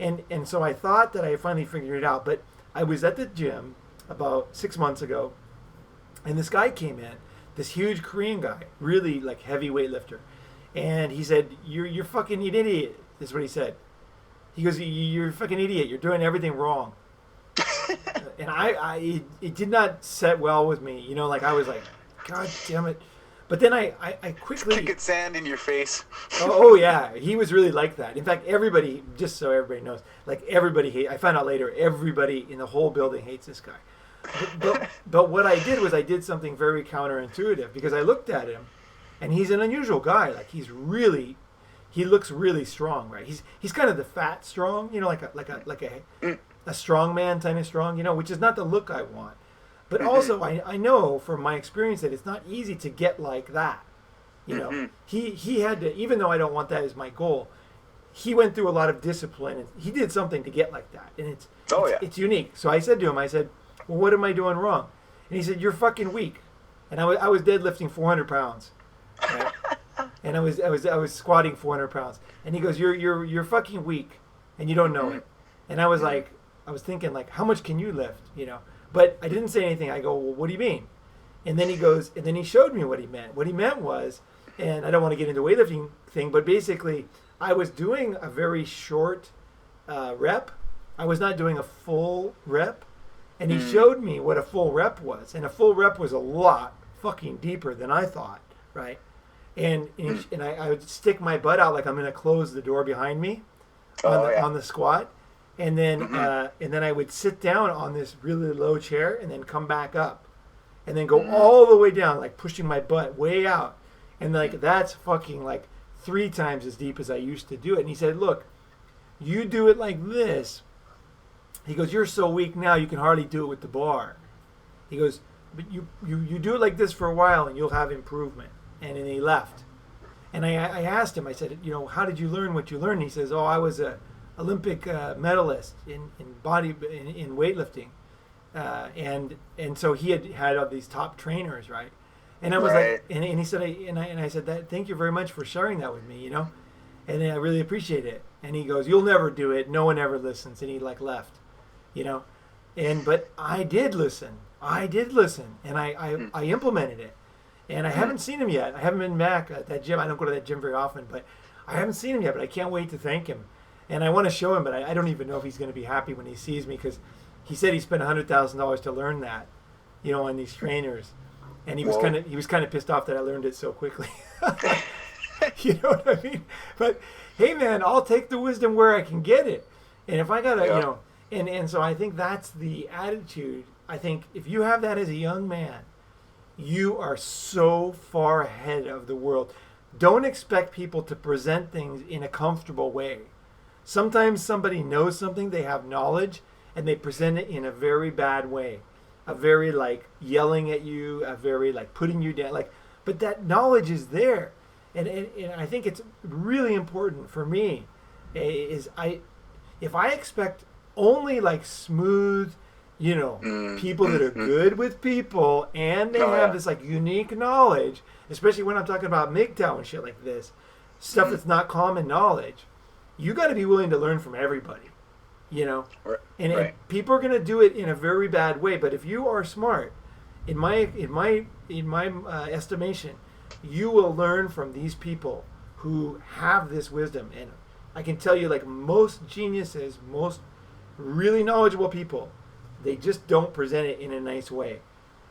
S1: and so I thought that I finally figured it out. But I was at the gym about 6 months ago, and this guy came in, this huge Korean guy, really like heavy weightlifter, and he said, "You're fucking an idiot." This is what he said. He goes, "You're a fucking idiot. You're doing everything wrong." And it did not set well with me. Like, I was like, God damn it. But then I quickly...
S2: Cricket sand in your face.
S1: oh, yeah. He was really like that. In fact, everybody, just so everybody knows, like, I found out later, everybody in the whole building hates this guy. But what I did was I did something very counterintuitive, because I looked at him, and he's an unusual guy. Like, he looks really strong, right? He's kind of the fat strong, like a strong man kind of strong, which is not the look I want. But also, I know from my experience that it's not easy to get like that. He had to, even though I don't want that as my goal, he went through a lot of discipline, and he did something to get like that, and it's unique. So I said to him, well, what am I doing wrong? And he said, you're fucking weak. And I was deadlifting 400 pounds, right? And I was squatting 400 pounds, and he goes, you're fucking weak, and you don't know it. And I was thinking, like, how much can you lift, But I didn't say anything. I go, well, what do you mean? And then he showed me what he meant. What he meant was, and I don't want to get into weightlifting thing, but basically, I was doing a very short rep. I was not doing a full rep. And he showed me what a full rep was. And a full rep was a lot fucking deeper than I thought, right? And I would stick my butt out like I'm going to close the door behind me on the squat. And then I would sit down on this really low chair and then come back up. And then go all the way down, like pushing my butt way out. And like that's fucking like 3 times as deep as I used to do it. And he said, look, you do it like this. He goes, you're so weak now you can hardly do it with the bar. He goes, but you do it like this for a while and you'll have improvement. And then he left. And I asked him, I said, how did you learn what you learned? He says, I was a Olympic medalist in weightlifting. And so he had all these top trainers, right? And I was like, and he said, I said, that, thank you very much for sharing that with me, and I really appreciate it. And he goes, you'll never do it. No one ever listens. And he like left, but I did listen. And I implemented it. And I haven't seen him yet. I haven't been back at that gym. I don't go to that gym very often, but I haven't seen him yet, but I can't wait to thank him. And I want to show him, but I don't even know if he's going to be happy when he sees me, because he said he spent $100,000 to learn that, on these trainers. And he was kind of pissed off that I learned it so quickly. You know what I mean? But hey, man, I'll take the wisdom where I can get it. And if I gotta, and so I think that's the attitude. I think if you have that as a young man, you are so far ahead of the world. Don't expect people to present things in a comfortable way. Sometimes somebody knows something, they have knowledge, and they present it in a very bad way. a very like yelling at you, a very like putting you down, like. But that knowledge is there, and I think it's really important for me. If I expect only like smooth, people that are good with people, and they have this like unique knowledge, especially when I'm talking about MGTOW and shit like this, stuff that's not common knowledge, you got to be willing to learn from everybody, and people are going to do it in a very bad way. But if you are smart, in my estimation, you will learn from these people who have this wisdom. And I can tell you, like most geniuses, most really knowledgeable people, they just don't present it in a nice way.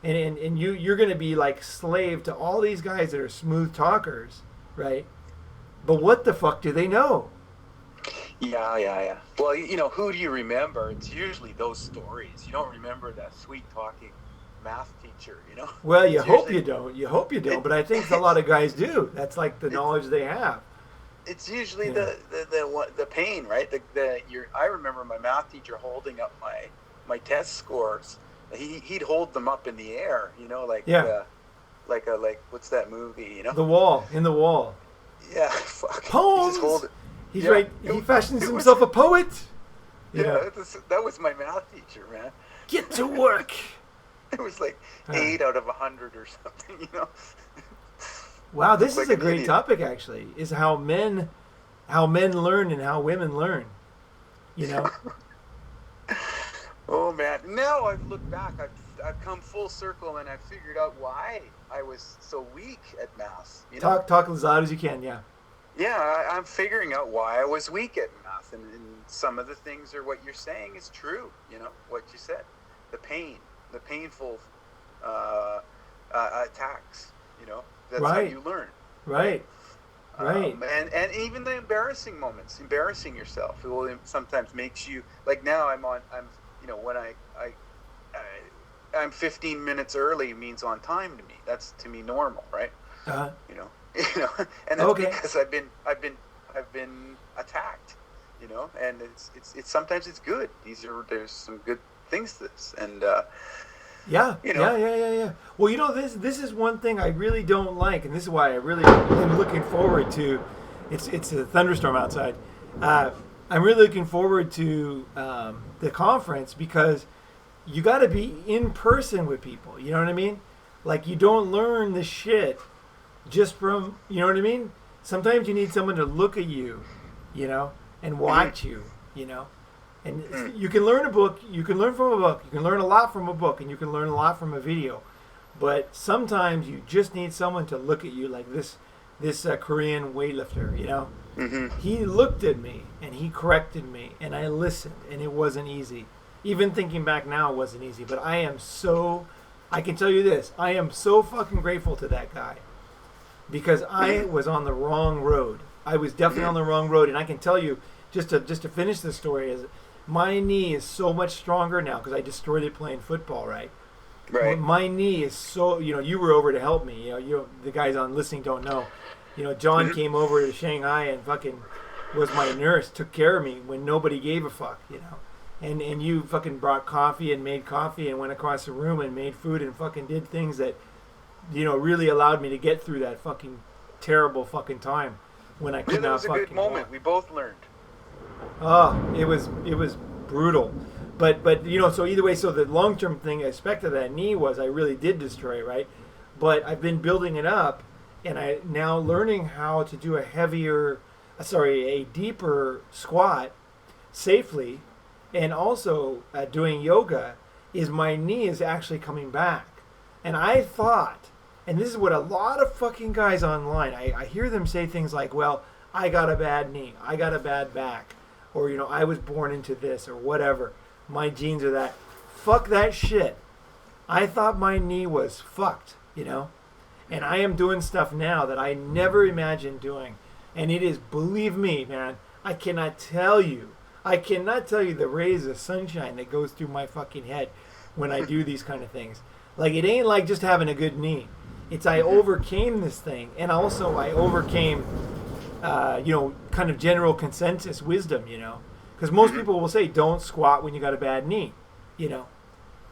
S1: And you're going to be like slave to all these guys that are smooth talkers, right? But what the fuck do they know?
S2: Yeah. Well, who do you remember? It's usually those stories. You don't remember that sweet talking math teacher,
S1: Well, you hope you don't. But I think a lot of guys do. That's like the knowledge they have.
S2: It's usually the pain, right? I remember my math teacher holding up my test scores. He'd hold them up in the air, like what's that movie,
S1: The Wall, in the Wall.
S2: Yeah, fuck.
S1: Poems. He's right. He fashions himself a poet.
S2: Yeah, that was my math teacher, man.
S1: Get to work.
S2: It was like 8 out of 100 or something,
S1: Wow, this is a great topic. Actually, is how men learn and how women learn.
S2: Oh man! Now I've looked back. I've come full circle, and I've figured out why I was so weak at math.
S1: Talk as loud as you can. Yeah.
S2: Yeah, I'm figuring out why I was weak at math, and some of the things are what you're saying is true. What you said, the painful attacks. That's how you learn.
S1: Right.
S2: And even the embarrassing moments, embarrassing yourself, it will sometimes makes you like now. When I'm 15 minutes early means on time to me. That's to me normal, right?
S1: Uh-huh.
S2: And that's because I've been attacked, and it's sometimes it's good. There's some good things to this, and
S1: yeah. Well, this is one thing I really don't like, and this is why I really am looking forward to. It's a thunderstorm outside. I'm really looking forward to the conference because you got to be in person with people. You know what I mean? Like you don't learn the shit just from, you know what I mean? Sometimes you need someone to look at you, and watch you, And you can learn a book, you can learn from a book, you can learn a lot from a book, and you can learn a lot from a video. But sometimes you just need someone to look at you like this Korean weightlifter,
S2: Mm-hmm.
S1: He looked at me, and he corrected me, and I listened, and it wasn't easy. Even thinking back now, it wasn't easy. But I can tell you this, I am so fucking grateful to that guy. Because I was on the wrong road. I was definitely on the wrong road, and I can tell you, just to finish the story, is my knee is so much stronger now because I destroyed it playing football, right?
S2: Right.
S1: My knee is so, you were over to help me. The guys on listening don't know. John came over to Shanghai and fucking was my nurse, took care of me when nobody gave a fuck, And you fucking brought coffee and made coffee and went across the room and made food and fucking did things that really allowed me to get through that fucking terrible fucking time when I could not fucking walk.
S2: It was a good moment. We both learned.
S1: Oh, it was brutal. But so either way, so the long-term thing aspect of that knee was I really did destroy it, right? But I've been building it up, and I now learning how to do a deeper squat safely, and also doing yoga, is my knee is actually coming back. And I thought, and this is what a lot of fucking guys online, I hear them say things like, well, I got a bad knee, I got a bad back, or, I was born into this, or whatever. My genes are that. Fuck that shit. I thought my knee was fucked, And I am doing stuff now that I never imagined doing. And it is, believe me, man, I cannot tell you the rays of sunshine that goes through my fucking head when I do these kind of things. Like, it ain't like just having a good knee. It's I overcame this thing, and also I overcame, kind of general consensus wisdom, Because most people will say, don't squat when you got a bad knee,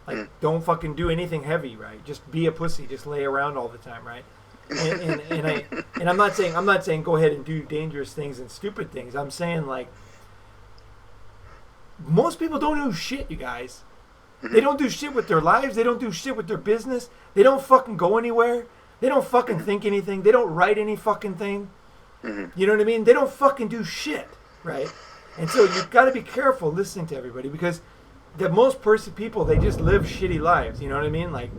S1: Like, don't fucking do anything heavy, right? Just be a pussy. Just lay around all the time, right? And I'm not saying go ahead and do dangerous things and stupid things. I'm saying, like, most people don't do shit, you guys. They don't do shit with their lives. They don't do shit with their business. They don't fucking go anywhere. They don't fucking think anything. They don't write any fucking thing. You know what I mean? They don't fucking do shit, right? And so you've got to be careful listening to everybody, because the most people, they just live shitty lives. You know what I mean? Like,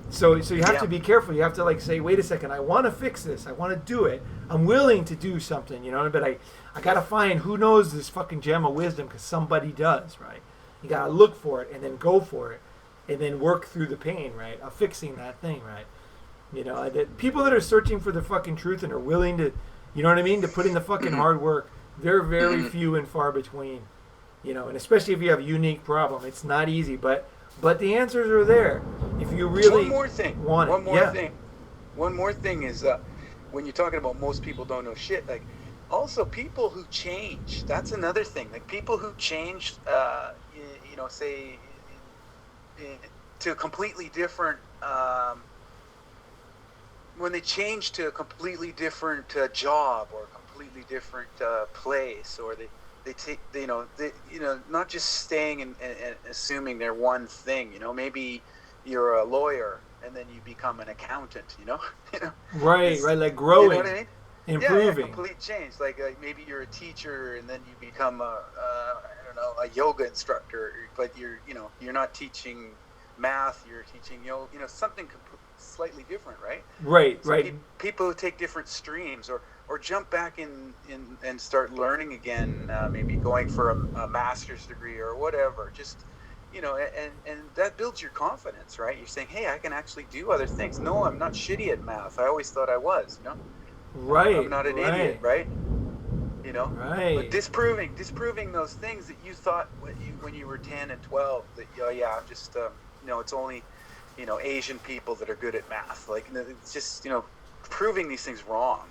S1: so you have to be careful. You have to, like, say, wait a second, I want to fix this. I want to do it. I'm willing to do something, you know, but I got to find who knows this fucking gem of wisdom, because somebody does, right? You got to look for it and then go for it and then work through the pain, right, of fixing that thing, right? You know, people that are searching for the fucking truth and are willing to, you know what I mean, to put in the fucking hard work, they're very few and far between, you know, and especially if you have a unique problem. It's not easy, but the answers are there if you really
S2: One more thing. One more thing is when you're talking about most people don't know shit, like, also people who change. That's another thing. Like, people who change, you know, say to a completely different, when they change to a completely different job or a completely different place, or they take, you know, not just staying and assuming they're one thing. You know, maybe you're a lawyer and then you become an accountant. You know,
S1: right, like growing,
S2: you know what I mean?
S1: Improving.
S2: Yeah, complete change. Like maybe you're a teacher and then you become a a yoga instructor, but you're not teaching math. You're teaching yoga. You know, something slightly different, right?
S1: Right,
S2: so
S1: right.
S2: People who take different streams or jump back in and start learning again, maybe going for a master's degree or whatever. Just, you know, and that builds your confidence, right? You're saying, hey, I can actually do other things. No, I'm not shitty at math. I always thought I was, you know?
S1: Right.
S2: I'm not an idiot, right? You know?
S1: Right.
S2: But disproving those things that you thought when you were 10 and 12, that, oh, yeah, I'm just, you know, it's only, you know, Asian people that are good at math. Like, it's just, you know, proving these things wrong.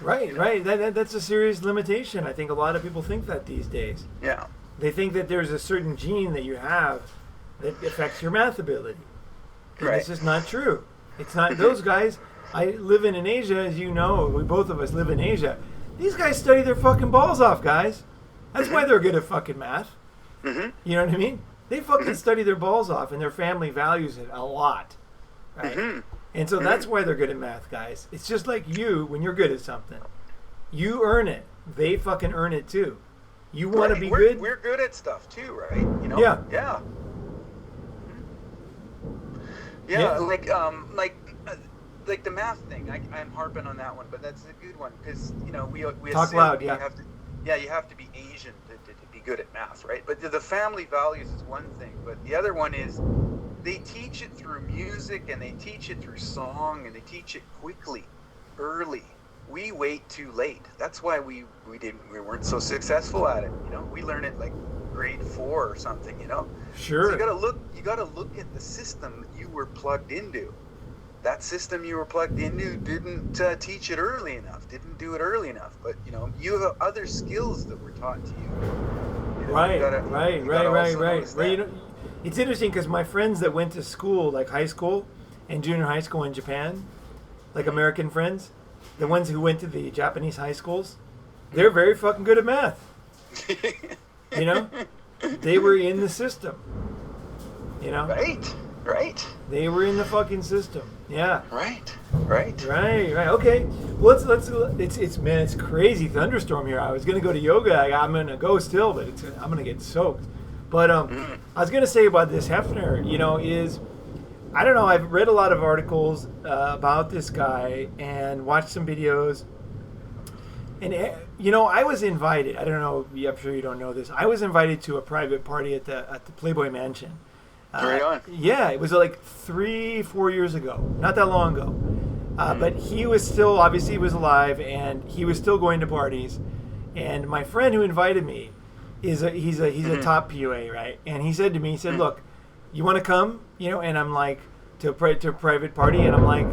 S1: Right, you know? Right. That's a serious limitation. I think a lot of people think that these days.
S2: Yeah.
S1: They think that there's a certain gene that you have that affects your math ability. And
S2: right.
S1: It's just not true. It's not. Those guys, I live in Asia, as you know. We both of us live in Asia. These guys study their fucking balls off, guys. That's why they're good at fucking math. You know what I mean? They fucking study their balls off, and their family values it a lot. Right? And so that's why they're good at math, guys. It's just like you, when you're good at something. You earn it. They fucking earn it too. You want to be good?
S2: We're good at stuff too, right? You know?
S1: Yeah.
S2: Yeah. Like the math thing. I'm harping on that one, but that's a good one because, you know, we
S1: talk
S2: assume
S1: loud.
S2: you have to be Asian to be good at math, right? But the family values is one thing, but the other one is they teach it through music and they teach it through song and they teach it quickly, early. We wait too late. That's why we weren't so successful at it. You know, we learn it like grade 4 or something. You know.
S1: Sure.
S2: So you gotta look at the system that you were plugged into. That system you were plugged into didn't teach it early enough. Didn't do it early enough. But you know, you have other skills that were taught to you.
S1: Right. You know, it's interesting because my friends that went to school, like high school and junior high school in Japan, like American friends, the ones who went to the Japanese high schools, they're very fucking good at math. You know? They were in the system. You know?
S2: Right.
S1: They were in the fucking system. Yeah.
S2: Right.
S1: Okay. Well, it's crazy thunderstorm here. I was gonna go to yoga. I'm gonna go still, but I'm gonna get soaked. But I was gonna say about this Hefner, you know, is I don't know. I've read a lot of articles about this guy and watched some videos. And, you know, I was invited. I don't know. I'm sure you don't know this. I was invited to a private party at the Playboy Mansion.
S2: Right on.
S1: Yeah, it was like 3-4 years ago. Not that long ago. But he was still, obviously he was alive, and he was still going to parties. And my friend who invited me, he's a top PUA, right? And he said to me, look, you want to come? You know, and I'm like, to a private party, and I'm like,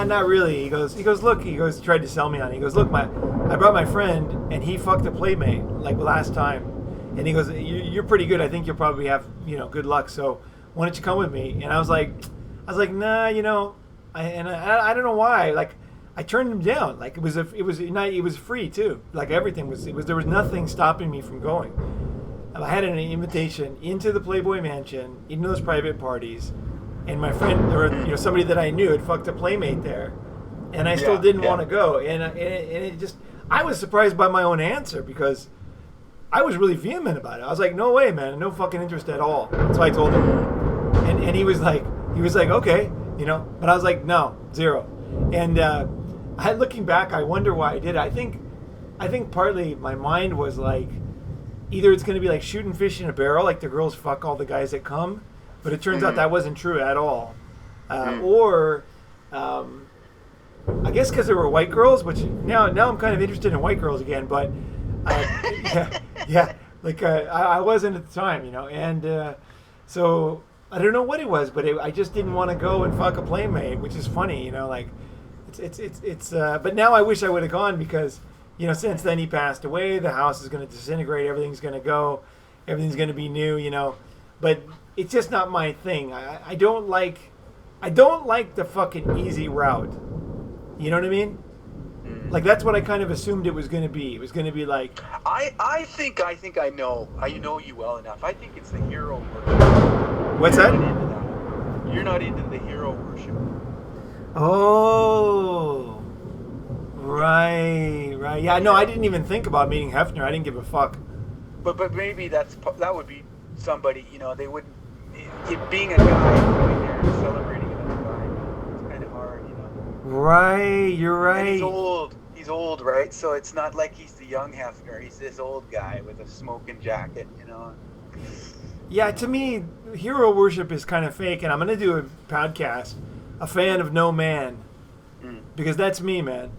S1: not really. He goes, look, tried to sell me on it. He goes, look, I brought my friend, and he fucked a playmate, like last time. And he goes, you're pretty good. I think you'll probably have, good luck. So why don't you come with me? And I was like, nah, I don't know why. Like, I turned him down. Like, it was free too. Like, everything there was nothing stopping me from going. I had an invitation into the Playboy Mansion, into those private parties, and my friend, or somebody that I knew, had fucked a playmate there, and I still didn't want to go. And it just, I was surprised by my own answer because I was really vehement about it. I was like, no way, man, no fucking interest at all. So I told him, and he was like, okay, but I was like, no, zero. And looking back, I wonder why I did it. I think partly my mind was like, either it's going to be like shooting fish in a barrel, like the girls fuck all the guys that come, but it turns out that wasn't true at all. Or I guess because there were white girls, which now I'm kind of interested in white girls again, but I wasn't at the time, and so I don't know what it was, but I just didn't want to go and fuck a playmate, which is funny, like it's but now I wish I would have gone because since then he passed away, the house is going to disintegrate, everything's going to go, everything's going to be new, but it's just not my thing. I don't like the fucking easy route. You know what I mean? Like, that's what I kind of assumed it was going to be. It was going to be like,
S2: I think I know you well enough. I think it's the hero worship.
S1: What's that?
S2: You're not into the hero worship.
S1: Oh, right. Yeah, no, I didn't even think about meeting Hefner. I didn't give a fuck.
S2: But maybe that would be somebody, they wouldn't, being a guy going there and celebrating another guy, it's kind of hard,
S1: Right, you're right.
S2: And he's old, right? So it's not like he's the young Hefner. He's this old guy with a smoking jacket,
S1: Yeah, to me, hero worship is kind of fake, and I'm going to do a podcast, A Fan of No Man, because that's me, man.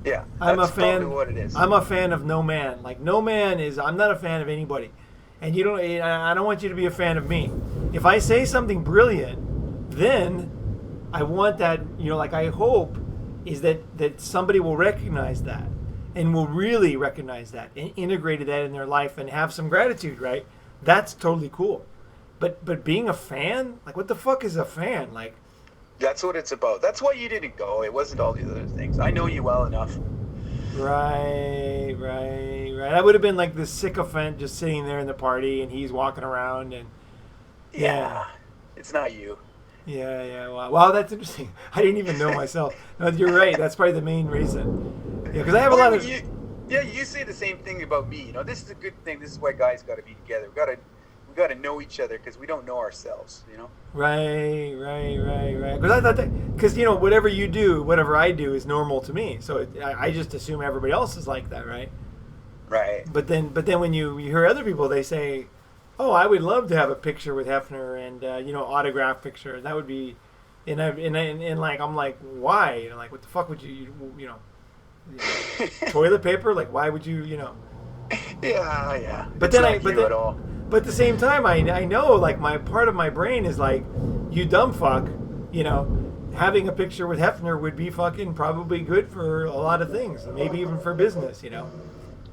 S2: Yeah,
S1: I'm a fan.
S2: Probably what it is.
S1: I'm a fan of no man. Like, no man is. I'm not a fan of anybody, and I don't want you to be a fan of me. If I say something brilliant, then I want that. I hope is that somebody will recognize that, and will really recognize that, and integrate that in their life, and have some gratitude. Right? That's totally cool. But being a fan, like, what the fuck is a fan? Like,
S2: that's what it's about. That's why you didn't go. It wasn't all these other things. I know you well enough.
S1: Right. I would have been like this sycophant just sitting there in the party, and he's walking around, and
S2: yeah. It's not you.
S1: Yeah. Wow, that's interesting. I didn't even know myself. No, you're right. That's probably the main reason. Yeah, because I have a lot of.
S2: You say the same thing about me. This is a good thing. This is why guys got to be together. We got to know each other because we don't know ourselves.
S1: Right. Because I thought because whatever you do, whatever I do is normal to me. So I just assume everybody else is like that, right?
S2: Right.
S1: But then when you hear other people, they say, "Oh, I would love to have a picture with Hefner and autograph picture." That would be, and like I'm like, why? Like, what the fuck would you toilet paper? Like, why would you
S2: Yeah.
S1: But at the same time, I know, like, my part of my brain is like, you dumb fuck, having a picture with Hefner would be fucking probably good for a lot of things, maybe even for business,
S2: Yeah.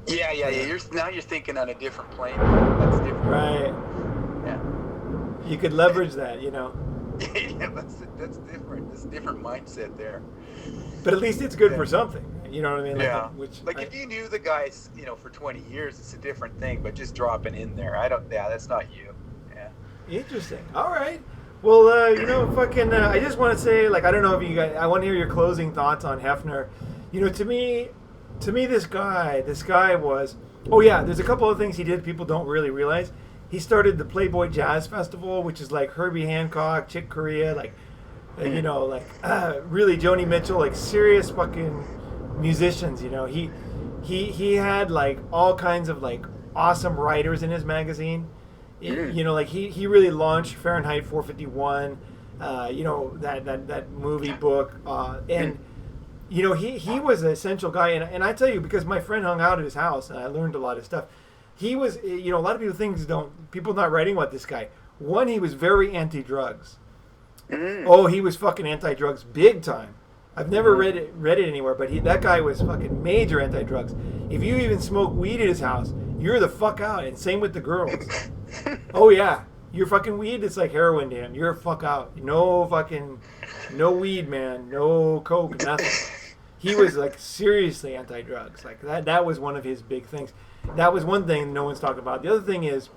S2: You're thinking on a different plane. That's different.
S1: Right.
S2: Yeah.
S1: You could leverage that,
S2: Yeah, that's different. It's a different mindset there.
S1: But at least it's good for something. You know what I mean?
S2: If you knew the guys, for 20 years, it's a different thing. But just dropping in there, that's not you. Yeah.
S1: Interesting. All right. Well, I just want to say, like, I don't know if you guys, I want to hear your closing thoughts on Hefner. To me, this guy was. Oh yeah, there's a couple of things he did people don't really realize. He started the Playboy Jazz Festival, which is like Herbie Hancock, Chick Corea, like, really Joni Mitchell, like serious fucking musicians. He had like all kinds of like awesome writers in his magazine. Like he really launched Fahrenheit 451. That movie book, and he was an essential guy. And I tell you, because my friend hung out at his house, and I learned a lot of stuff. He was, a lot of people not writing about this guy. One, he was very anti-drugs. Oh, he was fucking anti-drugs big time. I've never read it anywhere, but that guy was fucking major anti-drugs. If you even smoke weed at his house, you're the fuck out. And same with the girls. Oh yeah, your fucking weed is like heroin to him. You're fuck out. No weed, man. No coke, nothing. He was like seriously anti-drugs. Like that was one of his big things. That was one thing no one's talking about. The other thing is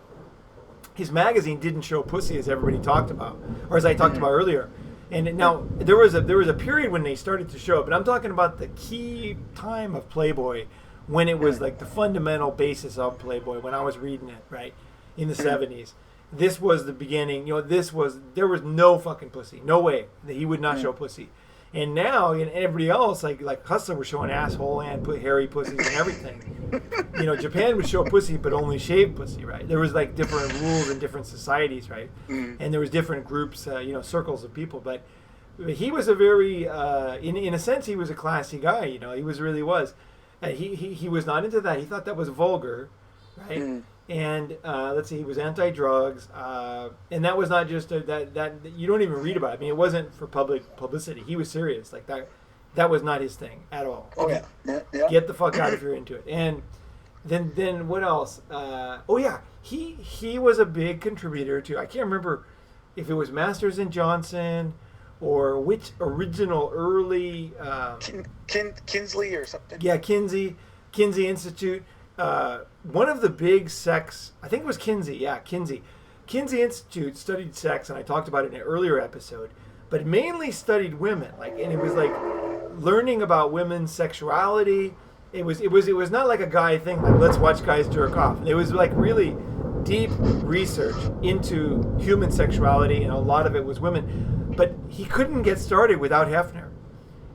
S1: his magazine didn't show pussy as everybody talked about, or as I talked about earlier. And now there was a period when they started to show it, but I'm talking about the key time of Playboy, when it was like the fundamental basis of Playboy. When I was reading it, right, in the '70s, this was the beginning. There was no fucking pussy, no way that he would not show pussy. And now, and everybody else, like Hustler was showing asshole and put hairy pussies and everything. Japan would show pussy, but only shaved pussy, right? There was like different rules in different societies, right? And there was different groups, circles of people. But he was a very, in a sense, he was a classy guy. He really was. He was not into that. He thought that was vulgar, right? And let's see, he was anti-drugs, and that was not just that you don't even read about it. I mean, it wasn't for public publicity. He was serious, like that. That was not his thing at all.
S2: Oh yeah.
S1: Get the fuck out if you're into it. And then what else? Oh yeah, he was a big contributor to. I can't remember if it was Masters and Johnson or which original early
S2: Kinsley or something.
S1: Yeah, Kinsey Institute. One of the big sex, I think it was Kinsey. Yeah, Kinsey Institute studied sex, and I talked about it in an earlier episode, but mainly studied women. And it was like learning about women's sexuality. It was not like a guy thing, like let's watch guys jerk off. It was like really deep research into human sexuality, and a lot of it was women. But he couldn't get started without Hefner,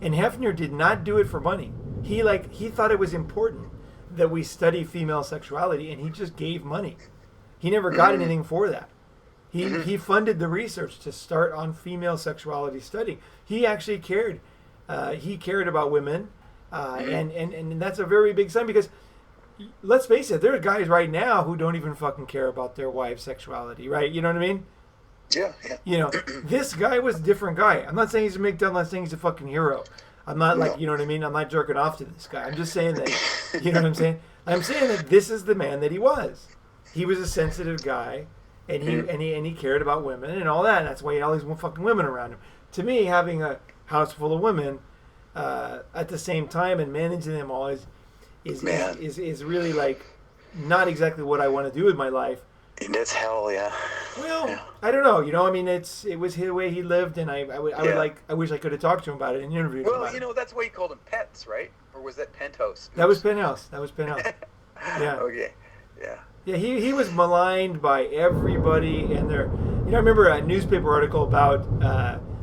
S1: and Hefner did not do it for money. He thought it was important that we study female sexuality, and he just gave money. He never got anything for that. He funded the research to start on female sexuality study. He actually cared. He cared about women, and that's a very big sign, because let's face it, there are guys right now who don't even fucking care about their wife's sexuality, right? You know what I mean?
S2: Yeah.
S1: This guy was a different guy. I'm not saying he's a MGTOW. I'm not saying he's a fucking hero. I'm not like, you know what I mean? I'm not jerking off to this guy. I'm just saying that, you know what I'm saying? I'm saying that this is the man that he was. He was a sensitive guy, and he cared about women and all that. And that's why he had all these fucking women around him. To me, having a house full of women at the same time and managing them all is really like not exactly what I want to do with my life.
S2: That's hell, yeah.
S1: Well,
S2: yeah.
S1: I don't know. I mean, it was the way he lived, and I wish I could have talked to him about it and interviewed him about it.
S2: That's why you called him Pets, right? Or was that Penthouse?
S1: That was Penthouse. Yeah.
S2: Okay. Yeah.
S1: Yeah, he was maligned by everybody, and I remember a newspaper article about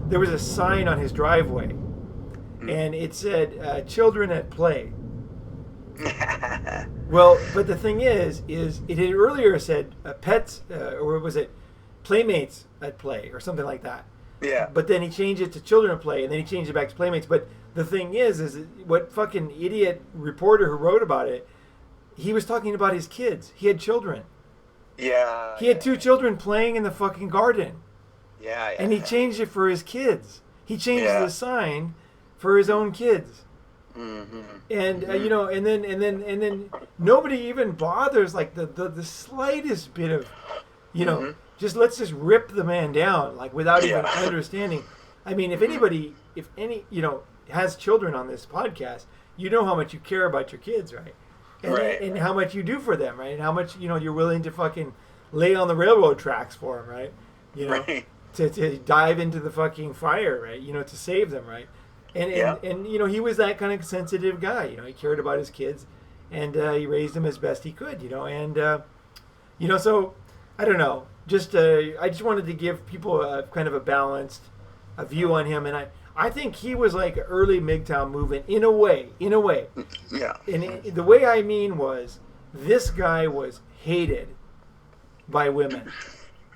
S1: there was a sign on his driveway, and it said "Children at Play." Well, but the thing is it had earlier said pets, or was it Playmates at Play, or something like that.
S2: Yeah.
S1: But then he changed it to Children at Play, and then he changed it back to Playmates. But the thing is what fucking idiot reporter who wrote about it, he was talking about his kids. He had children.
S2: Yeah.
S1: He had 2 children playing in the fucking garden.
S2: Yeah.
S1: And he changed it for his kids. He changed the sign for his own kids.
S2: Mm-hmm.
S1: And and then nobody even bothers like the slightest bit of, just let's just rip the man down, like without even understanding. I mean, if any has children on this podcast, you know how much you care about your kids, right? And how much you do for them, right? And how much you're willing to fucking lay on the railroad tracks for them, right?
S2: Right.
S1: To dive into the fucking fire, right? To save them, right? And he was that kind of sensitive guy. He cared about his kids, and he raised them as best he could. So I don't know. I just wanted to give people a kind of a balanced view on him, and I think he was like early MGTOW movement in a way.
S2: Yeah.
S1: And the way I mean was, this guy was hated by women.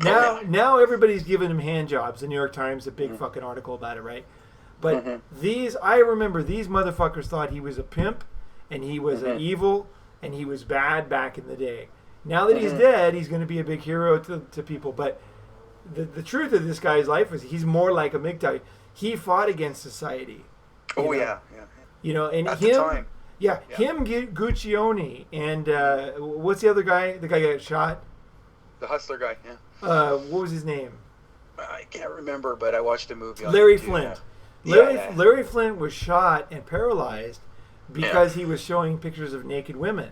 S1: Now everybody's giving him hand jobs. The New York Times, a big fucking article about it, right? But I remember these motherfuckers thought he was a pimp, and he was an evil, and he was bad back in the day. Now that he's dead, he's going to be a big hero to people. But the truth of this guy's life is he's more like a MGTOW. He fought against society.
S2: Oh, yeah.
S1: And
S2: at
S1: him,
S2: the time.
S1: him, Guccione, and what's the other guy? The guy got shot.
S2: The hustler guy. Yeah.
S1: What was his name?
S2: I can't remember, but I watched a movie on
S1: Larry
S2: YouTube.
S1: Flint.
S2: Yeah.
S1: Larry Flint was shot and paralyzed because he was showing pictures of naked women.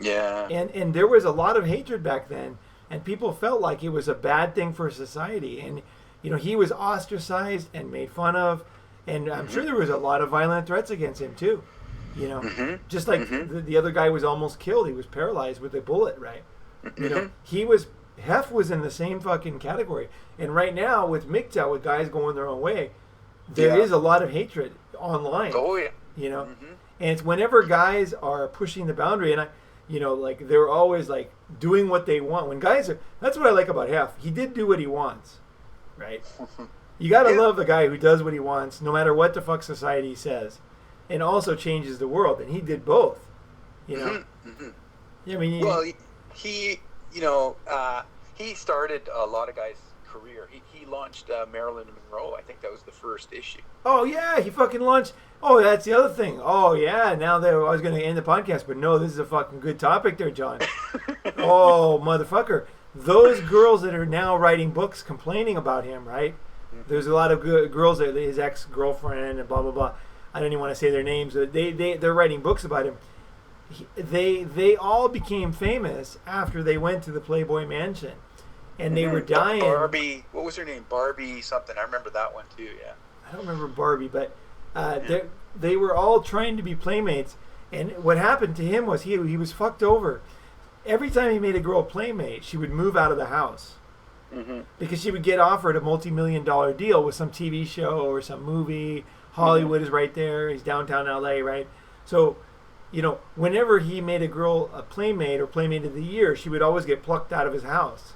S2: Yeah.
S1: And there was a lot of hatred back then, and people felt like it was a bad thing for society. And he was ostracized and made fun of, and I'm sure there was a lot of violent threats against him too. Just like the other guy was almost killed. He was paralyzed with a bullet, right? Hef was in the same fucking category. And right now with MGTOW, with guys going their own way, there is a lot of hatred online.
S2: Oh yeah.
S1: And it's whenever guys are pushing the boundary, and like they're always like doing what they want. When guys are, that's what I like about Hef. He did do what he wants, right? You gotta love the guy who does what he wants, no matter what the fuck society says, and also changes the world. And he did both. Yeah, I mean,
S2: well, he started a lot of guys' career. He launched Marilyn Monroe. I think that was the first issue.
S1: Oh yeah, he fucking launched. Oh, that's the other thing. Oh yeah, now that I was going to end the podcast, but no, this is a fucking good topic there, John. Oh motherfucker, those girls that are now writing books complaining about him, right? There's a lot of girls that his ex-girlfriend and blah blah blah. I don't even want to say their names, but they're writing books about him. They all became famous after they went to the Playboy Mansion, and they were dying.
S2: Barbie, what was her name? Barbie something. I remember that one too. Yeah.
S1: I don't remember Barbie, but they were all trying to be playmates. And what happened to him was he was fucked over. Every time he made a girl playmate, she would move out of the house because she would get offered a multi-million-dollar deal with some TV show or some movie. Hollywood is right there. He's downtown LA, right? So, whenever he made a girl a playmate or playmate of the year, she would always get plucked out of his house.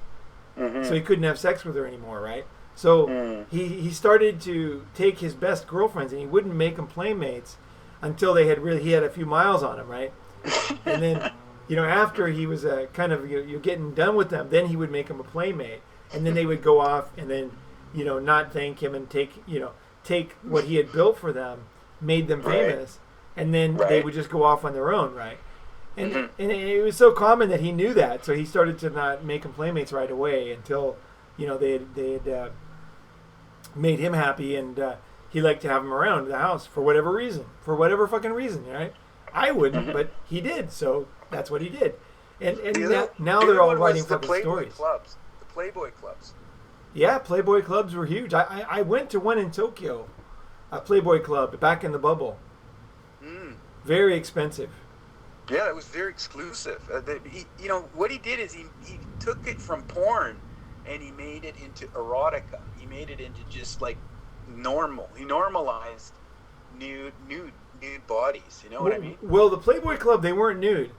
S1: So he couldn't have sex with her anymore, right? So he started to take his best girlfriends and he wouldn't make them playmates until he had a few miles on them, right? And then, after he was kind of you're getting done with them, then he would make them a playmate, and then they would go off and then not thank him and take what he had built for them, made them famous, and then they would just go off on their own, right? And and it was so common that he knew that, so he started to not make them playmates right away until they had made him happy, and he liked to have him around the house for whatever fucking reason, right? I wouldn't, but he did, so that's what he did. And now they're all writing fucking stories.
S2: The Playboy clubs.
S1: Yeah, Playboy clubs were huge. I went to one in Tokyo, a Playboy club back in the bubble. Very expensive.
S2: Yeah, it was very exclusive. What he did is he took it from porn and he made it into erotica. He made it into just like normal. He normalized nude bodies. You know what I mean?
S1: Well, the Playboy Club, they weren't nude.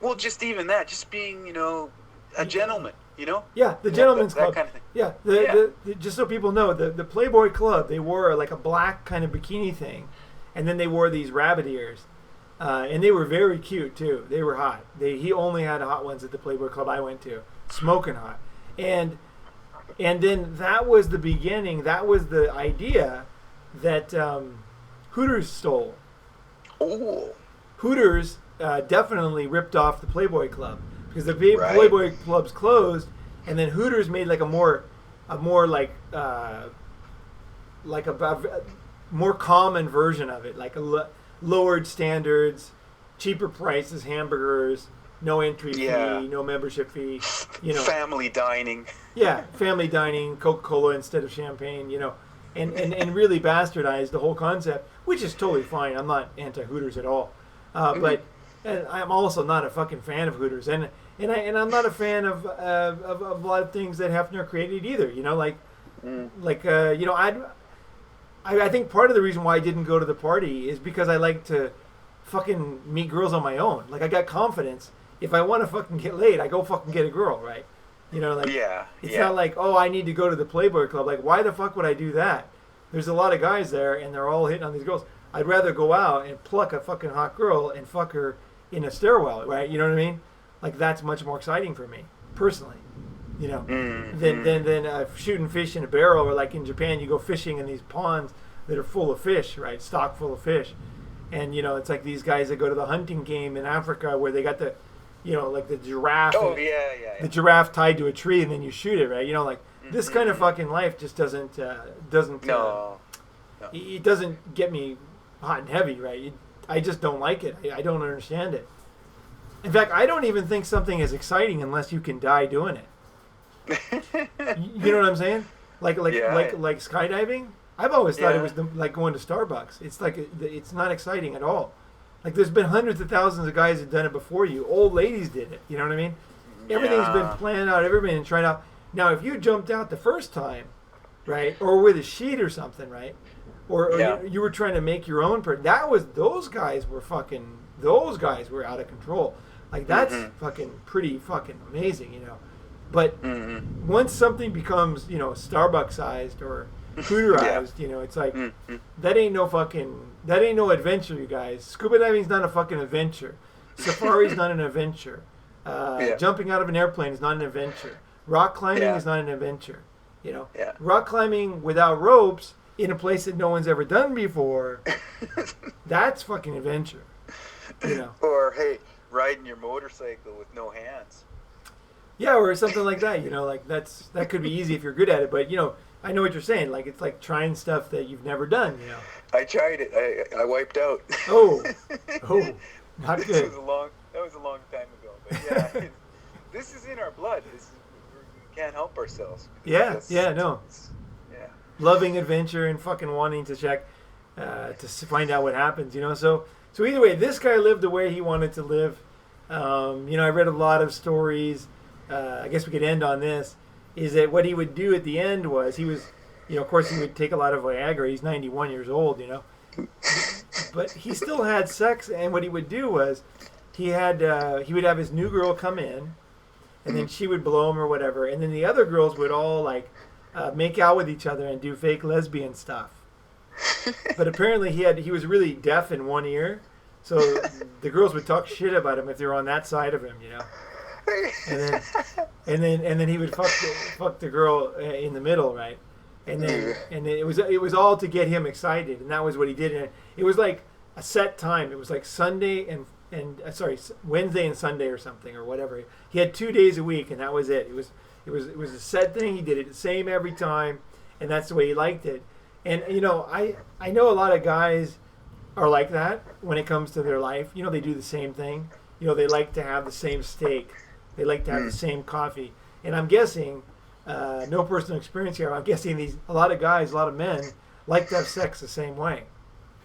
S2: Well, just even that, just being a gentleman.
S1: Yeah, the gentleman's club.
S2: That kind of thing.
S1: Yeah, the just so people know, the Playboy Club, they wore like a black kind of bikini thing, and then they wore these rabbit ears. And they were very cute too. They were hot. He only had hot ones at the Playboy Club I went to, smoking hot. And then that was the beginning. That was the idea that Hooters stole.
S2: Oh. Hooters
S1: definitely ripped off the Playboy Club because the Playboy Clubs closed, and then Hooters made like a more common version of it, like lowered standards, cheaper prices, hamburgers, no entry fee, no membership fee,
S2: family dining.
S1: Yeah, family dining, Coca-Cola instead of champagne, and really bastardized the whole concept, which is totally fine. I'm not anti-Hooters at all, but I'm also not a fucking fan of Hooters, and I'm not a fan of a lot of things that Hefner created either. I think part of the reason why I didn't go to the party is because I like to fucking meet girls on my own. Like, I got confidence. If I want to fucking get laid, I go fucking get a girl, right? It's not like, oh, I need to go to the Playboy Club. Like, why the fuck would I do that? There's a lot of guys there, and they're all hitting on these girls. I'd rather go out and pluck a fucking hot girl and fuck her in a stairwell, right? You know what I mean? Like, that's much more exciting for me, personally. Than shooting fish in a barrel, or like in Japan, you go fishing in these ponds that are full of fish, right? Stock full of fish. And, it's like these guys that go to the hunting game in Africa where they got the like the giraffe.
S2: Oh yeah.
S1: The giraffe tied to a tree and then you shoot it, right? Like this kind of fucking life just doesn't.
S2: No.
S1: It doesn't get me hot and heavy, right? I just don't like it. I don't understand it. In fact, I don't even think something is exciting unless you can die doing it. You know what I'm saying? Like skydiving. I've always thought it was like going to Starbucks. It's like it's not exciting at all. Like there's been hundreds of thousands of guys who've done it before you. Old ladies did it. You know what I mean? Everything's been planned out. Everything's been tried out. Now, if you jumped out the first time, right, or with a sheet or something, right, or you were trying to make your own those guys were out of control. Like that's fucking pretty fucking amazing, But once something becomes, Starbucks sized or Hooterized, it's like that ain't no adventure, you guys. Scuba diving's not a fucking adventure. Safari's not an adventure. Jumping out of an airplane is not an adventure. Rock climbing is not an adventure. Rock climbing without ropes in a place that no one's ever done before, that's fucking adventure.
S2: Or hey, riding your motorcycle with no hands.
S1: Yeah, or something like that. Like that could be easy if you're good at it. But I know what you're saying. Like it's like trying stuff that you've never done.
S2: I tried it. I wiped out.
S1: Oh, not good.
S2: That was a long time ago. But yeah, this is in our blood. We can't help ourselves.
S1: Yeah. Loving adventure and fucking wanting to check to find out what happens. So either way, this guy lived the way he wanted to live. I read a lot of stories. I guess we could end on this. Is that what he would do at the end was he was, of course he would take a lot of Viagra. He's 91 years old, but he still had sex. And what he would do was he would have his new girl come in, and then she would blow him or whatever. And then the other girls would all like make out with each other and do fake lesbian stuff. But apparently he was really deaf in one ear, so the girls would talk shit about him if they were on that side of him, And then he would fuck the girl in the middle, right? And it was all to get him excited, and that was what he did. And it was like a set time. It was like Sunday and Wednesday and Sunday or something or whatever. He had 2 days a week, and that was it. It was a set thing. He did it the same every time, and that's the way he liked it. And I know a lot of guys are like that when it comes to their life. They do the same thing. They like to have the same steak. They like to have the same coffee. And I'm guessing, no personal experience here, I'm guessing a lot of guys, a lot of men like to have sex the same way.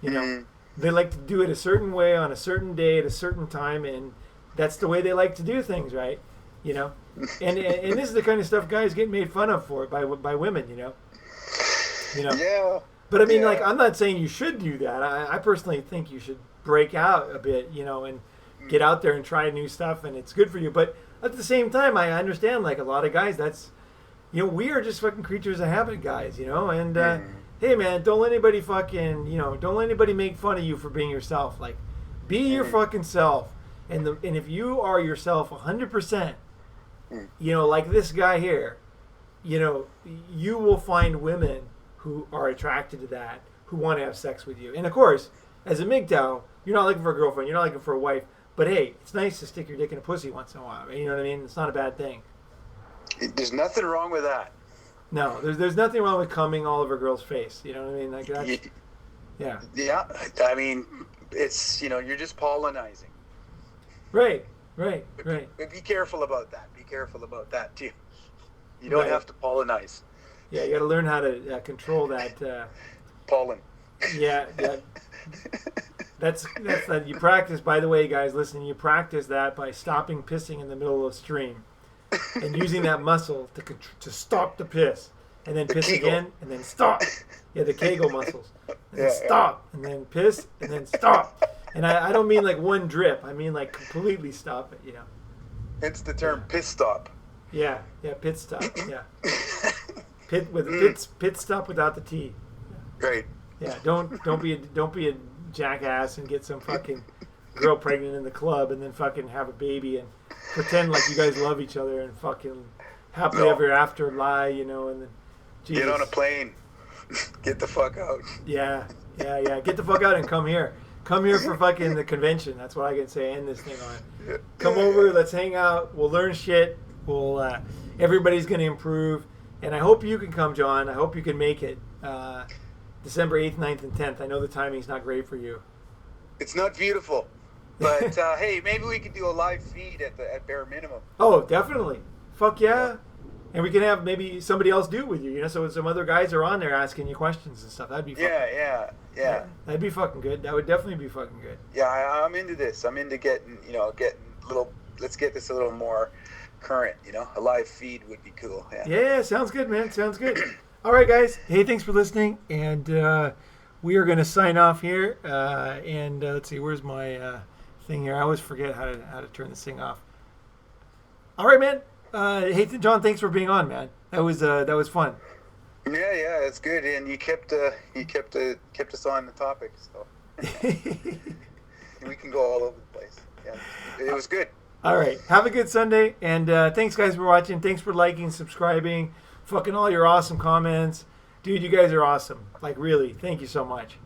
S1: They like to do it a certain way on a certain day at a certain time, and that's the way they like to do things, right? And this is the kind of stuff guys get made fun of for by women,
S2: Yeah.
S1: But I mean, like, I'm not saying you should do that. I personally think you should break out a bit, and get out there and try new stuff, and it's good for you. But at the same time, I understand, like, a lot of guys, that's, we are just fucking creatures of habit, guys, and hey, man, don't let anybody fucking, don't let anybody make fun of you for being yourself. Like, be your fucking self. And if you are yourself 100%, like this guy here, you will find women who are attracted to that, who want to have sex with you. And of course, as a MGTOW, you're not looking for a girlfriend, you're not looking for a wife, but hey, it's nice to stick your dick in a pussy once in a while. You know what I mean? It's not a bad thing.
S2: There's nothing wrong with that.
S1: No, there's nothing wrong with coming all over a girl's face. You know what I mean? Like that's, yeah.
S2: Yeah, I mean, it's, you're just pollinizing.
S1: Right.
S2: But be careful about that. Be careful about that too. You don't have to pollinize.
S1: Yeah, you got to learn how to control that
S2: pollen.
S1: Yeah. That's that you practice. By the way, guys, listen, you practice that by stopping pissing in the middle of a stream and using that muscle to stop the piss, and then piss
S2: Kegel.
S1: again, and then stop. Yeah, the Kegel muscles. And then stop, and then piss, and then stop. And I don't mean like one drip. I mean like completely stop it.
S2: It's the term piss stop.
S1: Yeah, pit stop. Yeah, pit stop without the T.
S2: Right.
S1: Yeah, don't be a jackass and get some fucking girl pregnant in the club and then fucking have a baby and pretend like you guys love each other and fucking happily ever after lie, and then Jesus.
S2: Get on a plane. Get the fuck out.
S1: Yeah. Get the fuck out and come here. Come here for fucking the convention. That's what I can say. End this thing on. Come over. Let's hang out. We'll learn shit. We'll. Everybody's gonna improve, and I hope you can come, John. I hope you can make it. December 8th, 9th, and 10th. I know the timing's not great for you.
S2: It's not beautiful, but hey, maybe we could do a live feed at bare minimum.
S1: Oh, definitely. Fuck yeah. And we can have maybe somebody else do it with you, you know, so some other guys are on there asking you questions and stuff. That'd be fun.
S2: Yeah.
S1: That'd be fucking good. That would definitely be fucking good.
S2: Yeah, I'm into this. I'm into getting little, let's get this a little more current, you know. A live feed would be cool.
S1: Yeah, sounds good, man. Sounds good. All right, guys. Hey, thanks for listening. And we are going to sign off here. And let's see, where's my thing here? I always forget how to turn this thing off. All right, man. Hey, John, thanks for being on, man. That was fun.
S2: Yeah, it's good, and you kept us on the topic, so we can go all over the place. Yeah, it was good.
S1: All right, have a good Sunday, and thanks, guys, for watching. Thanks for liking, subscribing, fucking all your awesome comments, dude. You guys are awesome. Like, really, thank you so much.